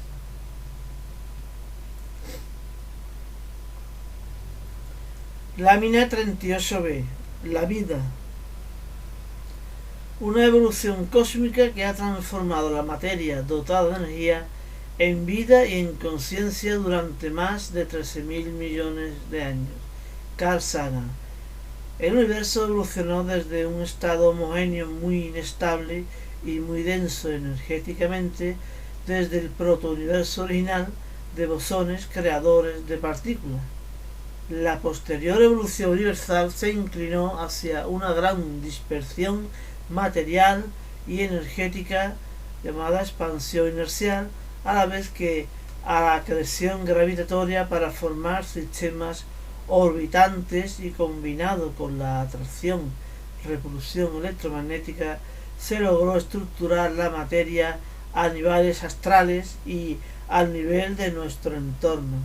A: Lámina 38b. La vida. Una evolución cósmica que ha transformado la materia dotada de energía en vida y en conciencia durante más de 13.000 millones de años. Carl Sagan. El universo evolucionó desde un estado homogéneo muy inestable y muy denso energéticamente, desde el protouniverso original de bosones creadores de partículas. La posterior evolución universal se inclinó hacia una gran dispersión material y energética llamada expansión inercial, a la vez que a la acreción gravitatoria para formar sistemas orbitantes, y combinado con la atracción repulsión electromagnética se logró estructurar la materia a niveles astrales y al nivel de nuestro entorno.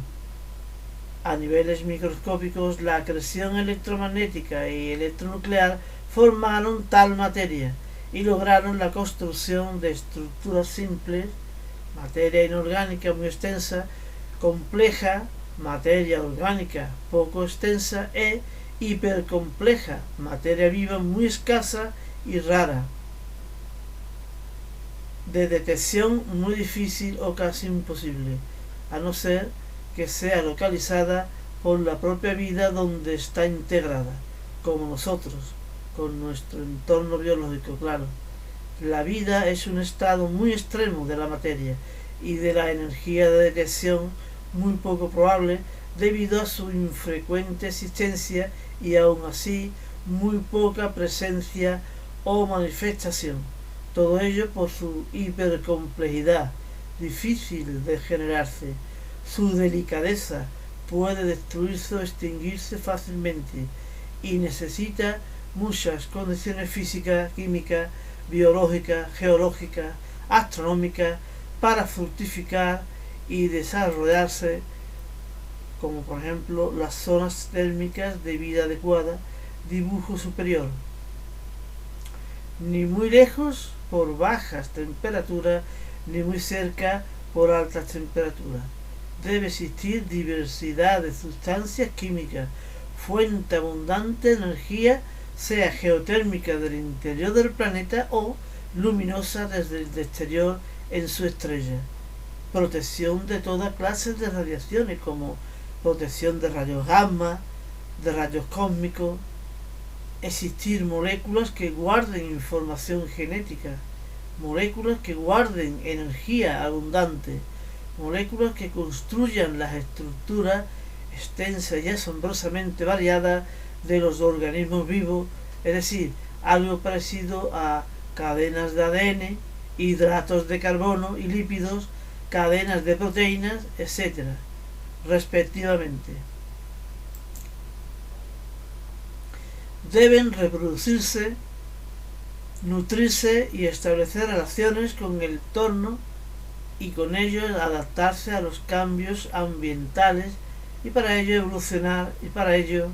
A: A niveles microscópicos, la acreción electromagnética y electronuclear formaron tal materia y lograron la construcción de estructuras simples, materia inorgánica muy extensa, compleja, materia orgánica poco extensa, e hipercompleja, materia viva muy escasa y rara, de detección muy difícil o casi imposible, a no ser que sea localizada por la propia vida donde está integrada, como nosotros, con nuestro entorno biológico, claro. La vida es un estado muy extremo de la materia y de la energía de detección muy poco probable debido a su infrecuente existencia y aún así muy poca presencia o manifestación. Todo ello por su hipercomplejidad, difícil de generarse. Su delicadeza puede destruirse o extinguirse fácilmente y necesita muchas condiciones físicas, químicas, biológicas, geológicas, astronómicas para fructificar y desarrollarse, como por ejemplo las zonas térmicas de vida adecuada. Dibujo superior. Ni muy lejos por bajas temperaturas, ni muy cerca por altas temperaturas. Debe existir diversidad de sustancias químicas, fuente abundante de energía, sea geotérmica del interior del planeta o luminosa desde el exterior en su estrella. Protección de toda clase de radiaciones, como protección de rayos gamma, de rayos cósmicos. Existir moléculas que guarden información genética, moléculas que guarden energía abundante, moléculas que construyan las estructuras extensas y asombrosamente variadas de los organismos vivos, es decir, algo parecido a cadenas de ADN, hidratos de carbono y lípidos, cadenas de proteínas, etc., respectivamente. Deben reproducirse, nutrirse y establecer relaciones con el entorno y con ello adaptarse a los cambios ambientales, y para ello evolucionar, y para ello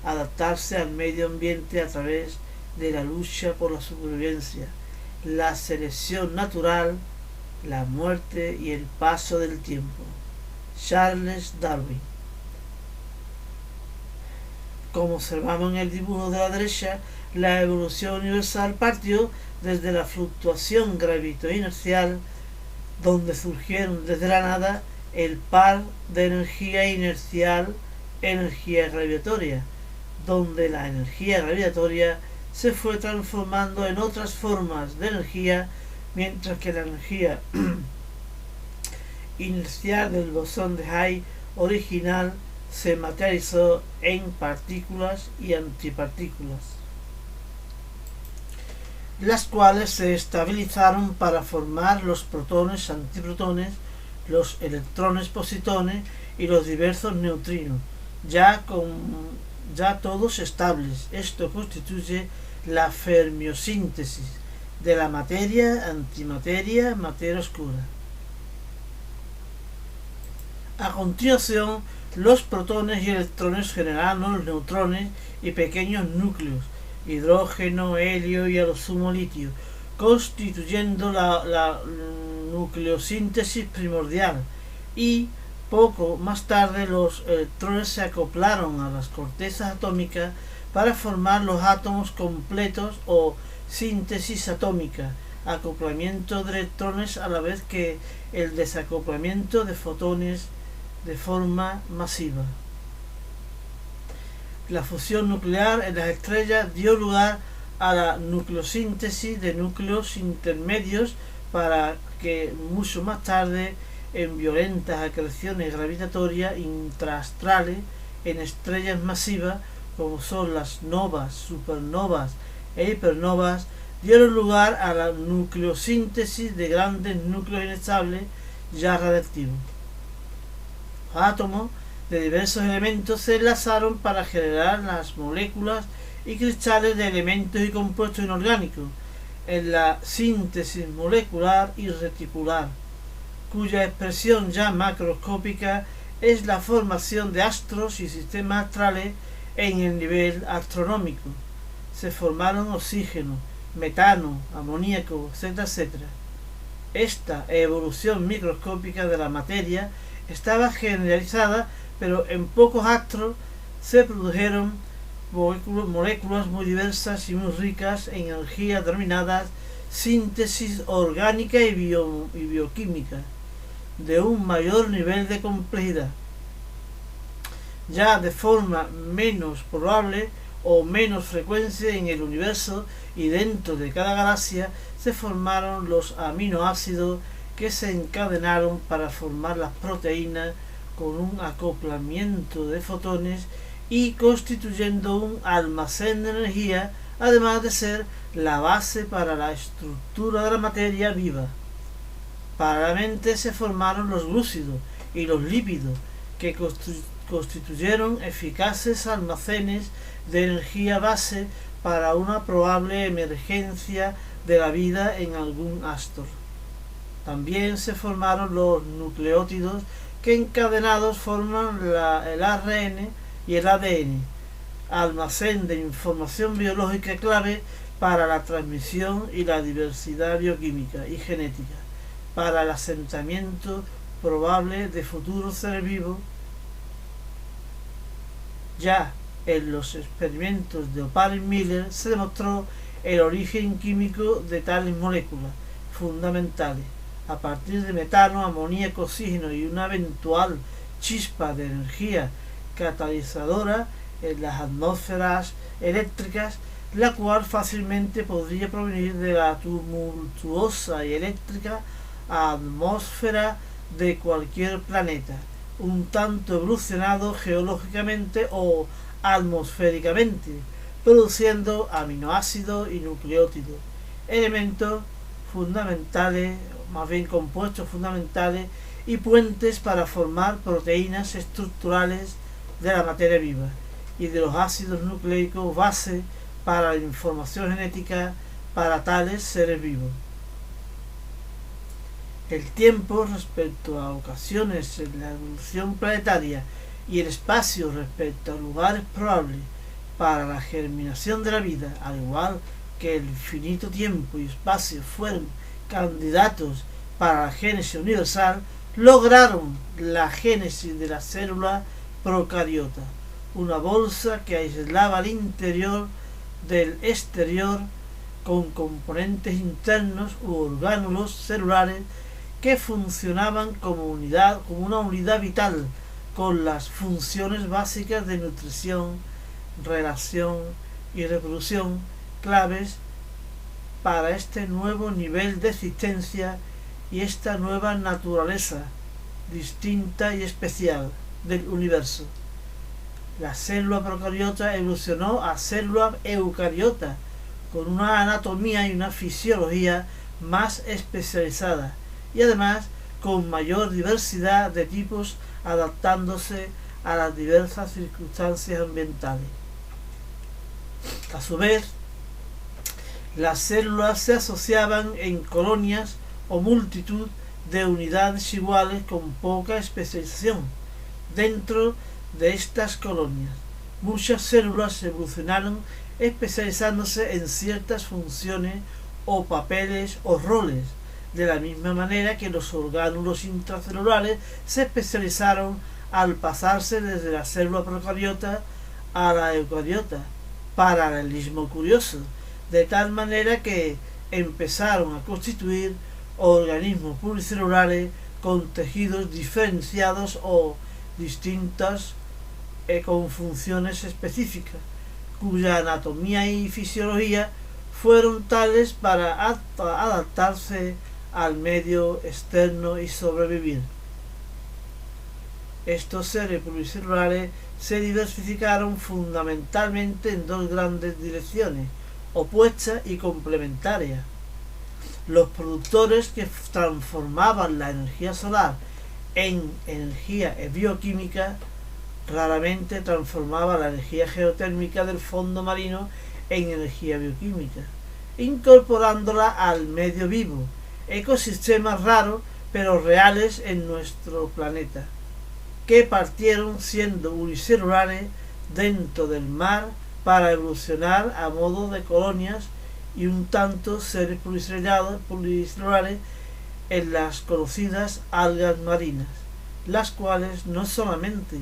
A: adaptarse al medio ambiente a través de la lucha por la supervivencia, la selección natural, la muerte y el paso del tiempo. Charles Darwin. Como observamos en el dibujo de la derecha, la evolución universal partió desde la fluctuación gravito-inercial, donde surgieron desde la nada el par de energía inercial, energía gravitatoria, donde la energía gravitatoria se fue transformando en otras formas de energía mientras que la energía inercial del bosón de Higgs original se materializó en partículas y antipartículas, las cuales se estabilizaron para formar los protones, antiprotones, los electrones, positones y los diversos neutrinos, ya todos estables. Esto constituye la fermiosíntesis de la materia, antimateria, materia oscura. A continuación, los protones y electrones generaron los neutrones y pequeños núcleos, hidrógeno, helio y a lo sumo litio, constituyendo la nucleosíntesis primordial, y poco más tarde los electrones se acoplaron a las cortezas atómicas para formar los átomos completos o síntesis atómica, acoplamiento de electrones a la vez que el desacoplamiento de fotones de forma masiva. La fusión nuclear en las estrellas dio lugar a la nucleosíntesis de núcleos intermedios para que mucho más tarde, en violentas acreciones gravitatorias intraastrales en estrellas masivas como son las novas, supernovas e hipernovas, dieron lugar a la nucleosíntesis de grandes núcleos inestables ya radiactivos. Los átomos de diversos elementos se enlazaron para generar las moléculas y cristales de elementos y compuestos inorgánicos en la síntesis molecular y reticular, cuya expresión ya macroscópica es la formación de astros y sistemas astrales en el nivel astronómico. Se formaron oxígeno, metano, amoníaco, etc. Esta evolución microscópica de la materia estaba generalizada, pero en pocos astros se produjeron moléculas muy diversas y muy ricas en energías denominadas síntesis orgánica y bioquímica, de un mayor nivel de complejidad. Ya de forma menos probable o menos frecuente en el universo y dentro de cada galaxia se formaron los aminoácidos que se encadenaron para formar las proteínas con un acoplamiento de fotones y constituyendo un almacén de energía, además de ser la base para la estructura de la materia viva. Paralelamente se formaron los glúcidos y los lípidos, que constituyeron eficaces almacenes de energía base para una probable emergencia de la vida en algún astro. También se formaron los nucleótidos, que encadenados forman el ARN y el ADN, almacén de información biológica clave para la transmisión y la diversidad bioquímica y genética, para el asentamiento probable de futuros seres vivos. Ya en los experimentos de Opal y Miller se demostró el origen químico de tales moléculas fundamentales a partir de metano, amoníaco, oxígeno y una eventual chispa de energía catalizadora en las atmósferas eléctricas, la cual fácilmente podría provenir de la tumultuosa y eléctrica atmósfera de cualquier planeta, un tanto evolucionado geológicamente o atmosféricamente, produciendo aminoácidos y nucleótidos, elementos fundamentales, más bien compuestos fundamentales y puentes para formar proteínas estructurales de la materia viva y de los ácidos nucleicos base para la información genética para tales seres vivos. El tiempo respecto a ocasiones en la evolución planetaria y el espacio respecto a lugares probables para la germinación de la vida, al igual que el infinito tiempo y espacio fueron candidatos para la génesis universal, lograron la génesis de la célula procariota, una bolsa que aislaba el interior del exterior con componentes internos u orgánulos celulares que funcionaban como una unidad vital con las funciones básicas de nutrición, relación y reproducción claves para este nuevo nivel de existencia y esta nueva naturaleza distinta y especial del universo. La célula procariota evolucionó a célula eucariota, con una anatomía y una fisiología más especializada y además con mayor diversidad de tipos, adaptándose a las diversas circunstancias ambientales. A su vez, las células se asociaban en colonias o multitud de unidades iguales con poca especialización. Dentro de estas colonias, muchas células evolucionaron especializándose en ciertas funciones o papeles o roles, de la misma manera que los orgánulos intracelulares se especializaron al pasarse desde la célula procariota a la eucariota. Paralelismo curioso, de tal manera que empezaron a constituir organismos pluricelulares con tejidos diferenciados o distintos con funciones específicas, cuya anatomía y fisiología fueron tales para adaptarse al medio externo y sobrevivir. Estos seres pluricelulares se diversificaron fundamentalmente en dos grandes direcciones, opuestas y complementarias. Los productores que transformaban la energía solar en energía bioquímica raramente transformaban la energía geotérmica del fondo marino en energía bioquímica, incorporándola al medio vivo, ecosistemas raros pero reales en nuestro planeta, que partieron siendo unicelulares dentro del mar para evolucionar a modo de colonias y un tanto seres pluricelulares en las conocidas algas marinas, las cuales no solamente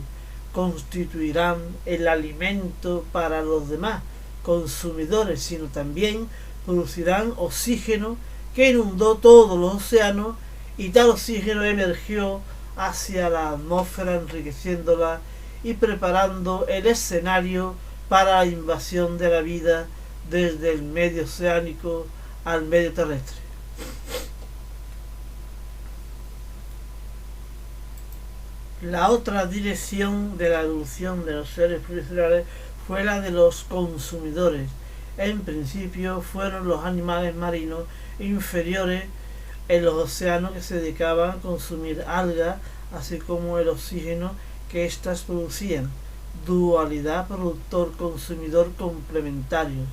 A: constituirán el alimento para los demás consumidores, sino también producirán oxígeno que inundó todos los océanos, y tal oxígeno emergió hacia la atmósfera enriqueciéndola y preparando el escenario para la invasión de la vida desde el medio oceánico al medio terrestre. La otra dirección de la evolución de los seres pluricelulares fue la de los consumidores. En principio fueron los animales marinos inferiores en los océanos que se dedicaban a consumir algas, así como el oxígeno que éstas producían. Dualidad productor-consumidor complementario.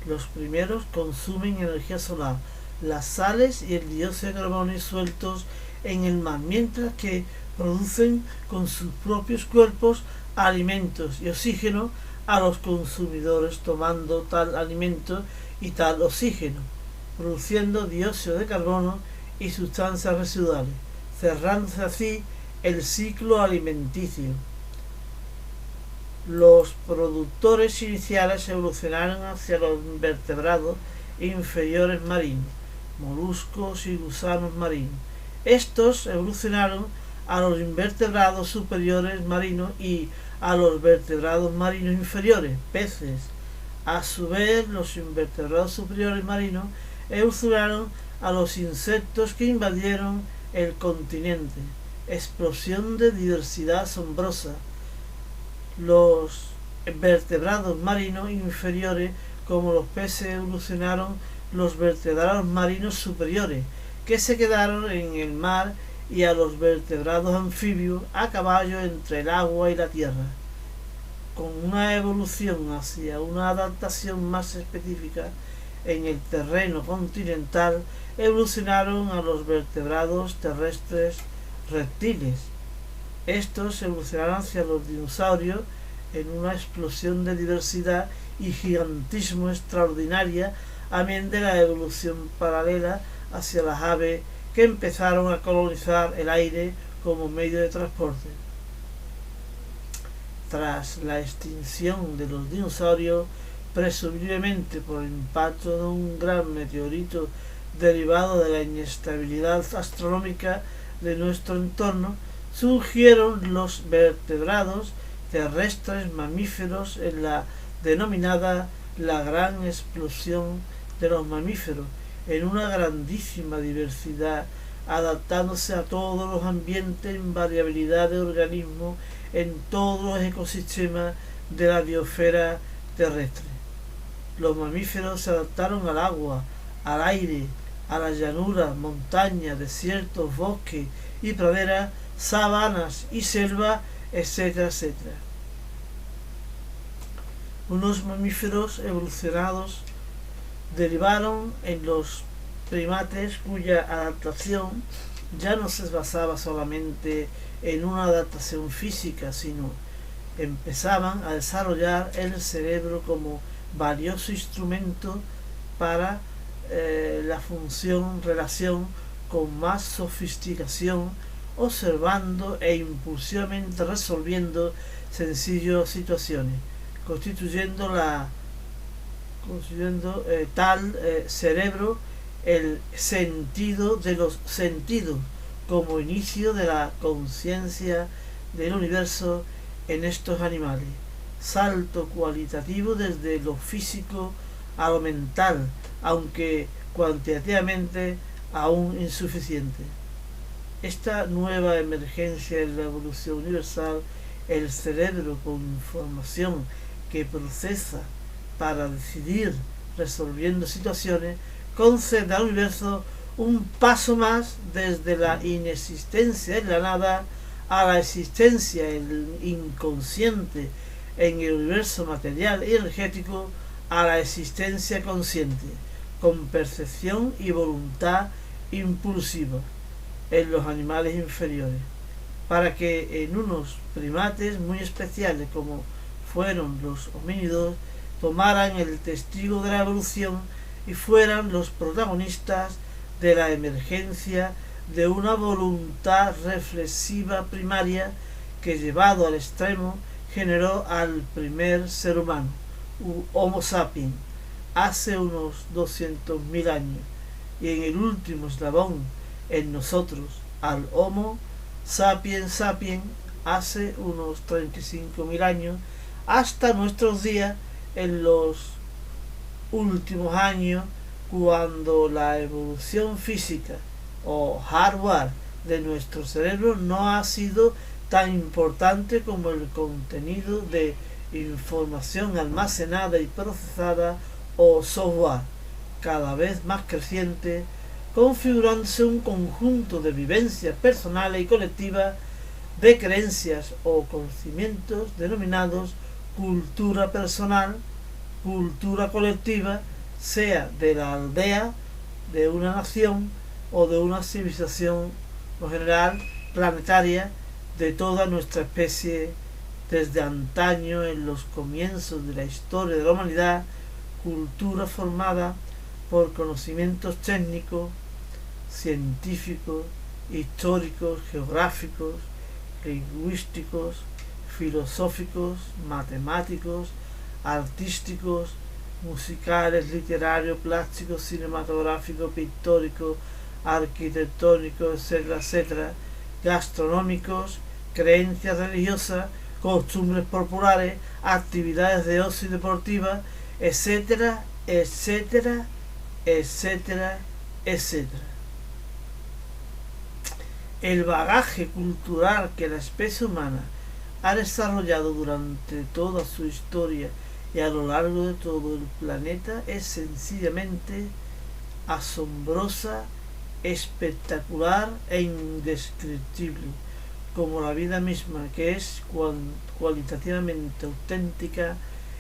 A: Los primeros consumen energía solar, las sales y el dióxido de carbono sueltos en el mar, mientras que producen con sus propios cuerpos alimentos y oxígeno a los consumidores, tomando tal alimento y tal oxígeno, produciendo dióxido de carbono y sustancias residuales, cerrándose así el ciclo alimenticio. Los productores iniciales evolucionaron hacia los invertebrados inferiores marinos, moluscos y gusanos marinos. Estos evolucionaron a los invertebrados superiores marinos y a los vertebrados marinos inferiores, peces. A su vez, los invertebrados superiores marinos evolucionaron a los insectos que invadieron el continente. Explosión de diversidad asombrosa. Los vertebrados marinos inferiores, como los peces, evolucionaron los vertebrados marinos superiores, que se quedaron en el mar, y a los vertebrados anfibios a caballo entre el agua y la tierra. Con una evolución hacia una adaptación más específica en el terreno continental, evolucionaron a los vertebrados terrestres reptiles. Estos evolucionaron hacia los dinosaurios en una explosión de diversidad y gigantismo extraordinaria, amén de la evolución paralela hacia las aves, que empezaron a colonizar el aire como medio de transporte. Tras la extinción de los dinosaurios, presumiblemente por el impacto de un gran meteorito derivado de la inestabilidad astronómica de nuestro entorno, surgieron los vertebrados terrestres mamíferos en la denominada la gran explosión de los mamíferos en una grandísima diversidad, adaptándose a todos los ambientes en variabilidad de organismos en todos los ecosistemas de la biosfera terrestre. Los mamíferos se adaptaron al agua, al aire, a las llanuras, montañas, desiertos, bosques y praderas, sabanas y selva, etcétera, etcétera. Unos mamíferos evolucionados derivaron en los primates cuya adaptación ya no se basaba solamente en una adaptación física, sino empezaban a desarrollar el cerebro como valioso instrumento para la relación con más sofisticación, observando e impulsivamente resolviendo sencillas situaciones, constituyendo tal cerebro el sentido de los sentidos como inicio de la conciencia del universo en estos animales, salto cualitativo desde lo físico a lo mental, aunque cuantitativamente aún insuficiente. Esta nueva emergencia en la evolución universal, el cerebro con información que procesa para decidir resolviendo situaciones, concede al universo un paso más desde la inexistencia en la nada a la existencia en el inconsciente en el universo material y energético, a la existencia consciente, con percepción y voluntad impulsiva en los animales inferiores, para que en unos primates muy especiales como fueron los homínidos tomaran el testigo de la evolución y fueran los protagonistas de la emergencia de una voluntad reflexiva primaria que, llevado al extremo, generó al primer ser humano, Homo sapiens, hace unos 200.000 años, y en el último eslabón en nosotros al Homo sapiens sapiens hace unos 35.000 años, hasta nuestros días en los últimos años, cuando la evolución física o hardware de nuestro cerebro no ha sido tan importante como el contenido de información almacenada y procesada, o software, cada vez más creciente, configurándose un conjunto de vivencias personales y colectivas, de creencias o conocimientos denominados cultura personal, cultura colectiva, sea de la aldea, de una nación o de una civilización, en general planetaria, de toda nuestra especie, desde antaño, en los comienzos de la historia de la humanidad, cultura formada por conocimientos técnicos, científicos, históricos, geográficos, lingüísticos, filosóficos, matemáticos, artísticos, musicales, literarios, plásticos, cinematográficos, pictóricos, arquitectónicos, etcétera, etcétera, gastronómicos, creencias religiosas, costumbres populares, actividades de ocio y deportivas, etcétera, etcétera, etcétera, etcétera. El bagaje cultural que la especie humana ha desarrollado durante toda su historia y a lo largo de todo el planeta es sencillamente asombrosa, espectacular e indescriptible, como la vida misma, que es cualitativamente auténtica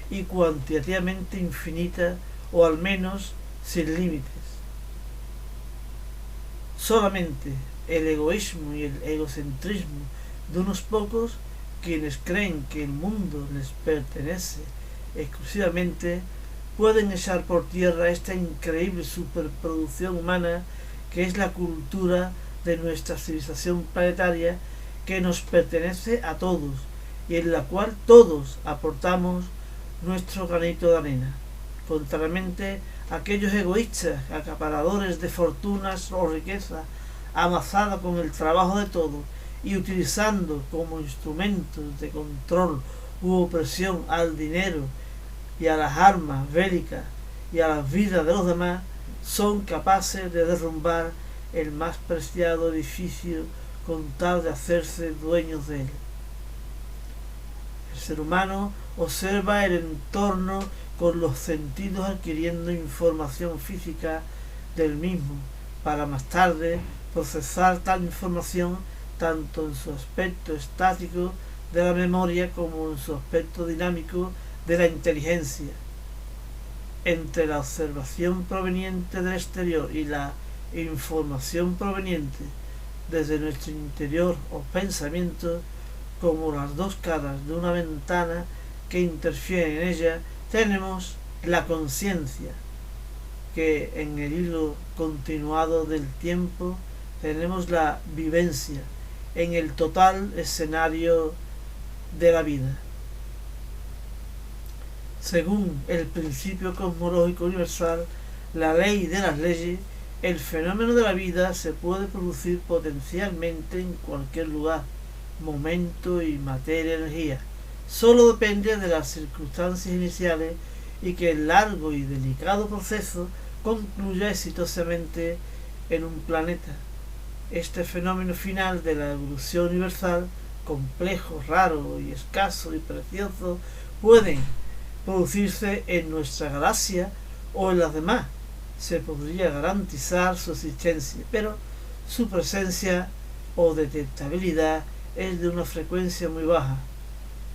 A: y cuantitativamente infinita, o al menos sin límites. Solamente el egoísmo y el egocentrismo de unos pocos, quienes creen que el mundo les pertenece exclusivamente, pueden echar por tierra esta increíble superproducción humana que es la cultura de nuestra civilización planetaria, que nos pertenece a todos y en la cual todos aportamos nuestro granito de arena, contrariamente a aquellos egoístas acaparadores de fortunas o riqueza amasada con el trabajo de todos y utilizando como instrumentos de control u opresión al dinero y a las armas bélicas y a las vidas de los demás, son capaces de derrumbar el más preciado edificio con tal de hacerse dueños de él. El ser humano observa el entorno con los sentidos, adquiriendo información física del mismo, para más tarde procesar tal información tanto en su aspecto estático de la memoria como en su aspecto dinámico de la inteligencia. Entre la observación proveniente del exterior y la información proveniente desde nuestro interior o pensamiento, como las dos caras de una ventana que interfieren en ella, tenemos la conciencia, que en el hilo continuado del tiempo tenemos la vivencia, en el total escenario de la vida. Según el principio cosmológico universal, la ley de las leyes, el fenómeno de la vida se puede producir potencialmente en cualquier lugar, momento y materia-energía. Solo depende de las circunstancias iniciales y que el largo y delicado proceso concluya exitosamente en un planeta. Este fenómeno final de la evolución universal, complejo, raro y escaso y precioso, puede producirse en nuestra galaxia o en las demás. Se podría garantizar su existencia, pero su presencia o detectabilidad es de una frecuencia muy baja,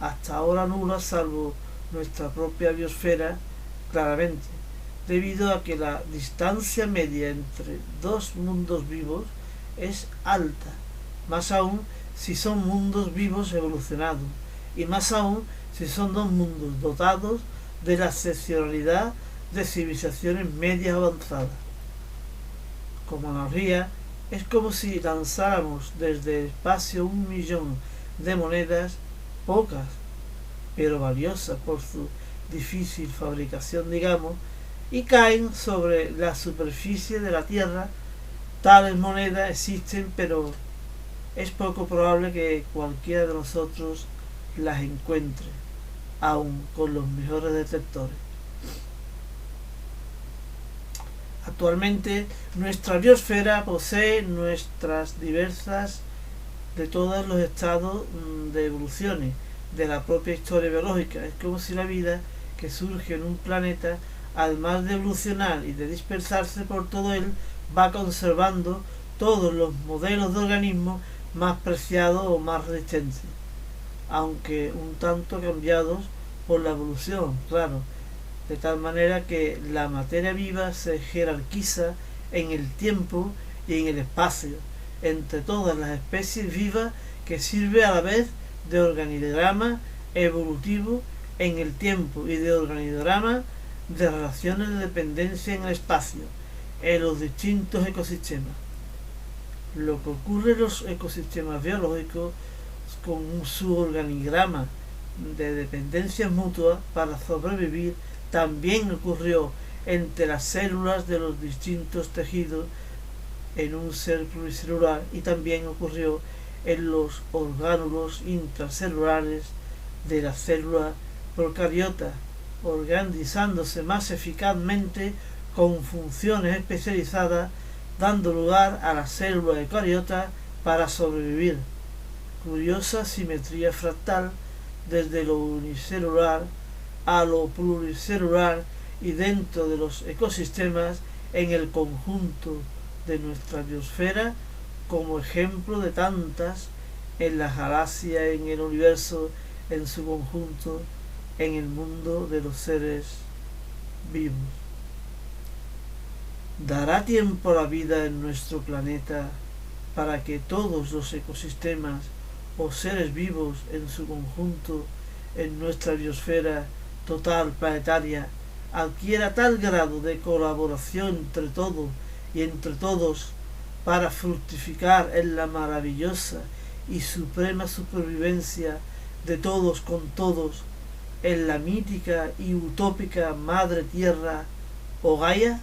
A: hasta ahora nula, salvo nuestra propia biosfera, claramente, debido a que la distancia media entre dos mundos vivos es alta, más aún si son mundos vivos evolucionados, y más aún si son dos mundos dotados de la excepcionalidad de civilizaciones medias avanzadas. Como analogía, es como si lanzáramos desde el espacio 1.000.000 de monedas, pocas, pero valiosas por su difícil fabricación, digamos, y caen sobre la superficie de la Tierra. Tales monedas existen, pero es poco probable que cualquiera de nosotros las encuentre, aun con los mejores detectores. Actualmente nuestra biosfera posee muestras diversas de todos los estados de evoluciones de la propia historia biológica. Es como si la vida que surge en un planeta, además de evolucionar y de dispersarse por todo él, va conservando todos los modelos de organismos más preciados o más resistentes, aunque un tanto cambiados por la evolución, claro, de tal manera que la materia viva se jerarquiza en el tiempo y en el espacio entre todas las especies vivas, que sirve a la vez de organigrama evolutivo en el tiempo y de organigrama de relaciones de dependencia en el espacio, en los distintos ecosistemas. Lo que ocurre en los ecosistemas biológicos con su organigrama de dependencias mutuas para sobrevivir también ocurrió entre las células de los distintos tejidos en un ser pluricelular, y también ocurrió en los orgánulos intracelulares de la célula procariota, organizándose más eficazmente con funciones especializadas, dando lugar a la célula eucariota para sobrevivir. Curiosa simetría fractal desde lo unicelular a lo pluricelular y dentro de los ecosistemas en el conjunto de nuestra biosfera, como ejemplo de tantas en la galaxia, en el universo en su conjunto, en el mundo de los seres vivos. ¿Dará tiempo la vida en nuestro planeta para que todos los ecosistemas o seres vivos en su conjunto en nuestra biosfera total planetaria adquiera tal grado de colaboración entre todo y entre todos para fructificar en la maravillosa y suprema supervivencia de todos con todos en la mítica y utópica Madre Tierra o Gaia?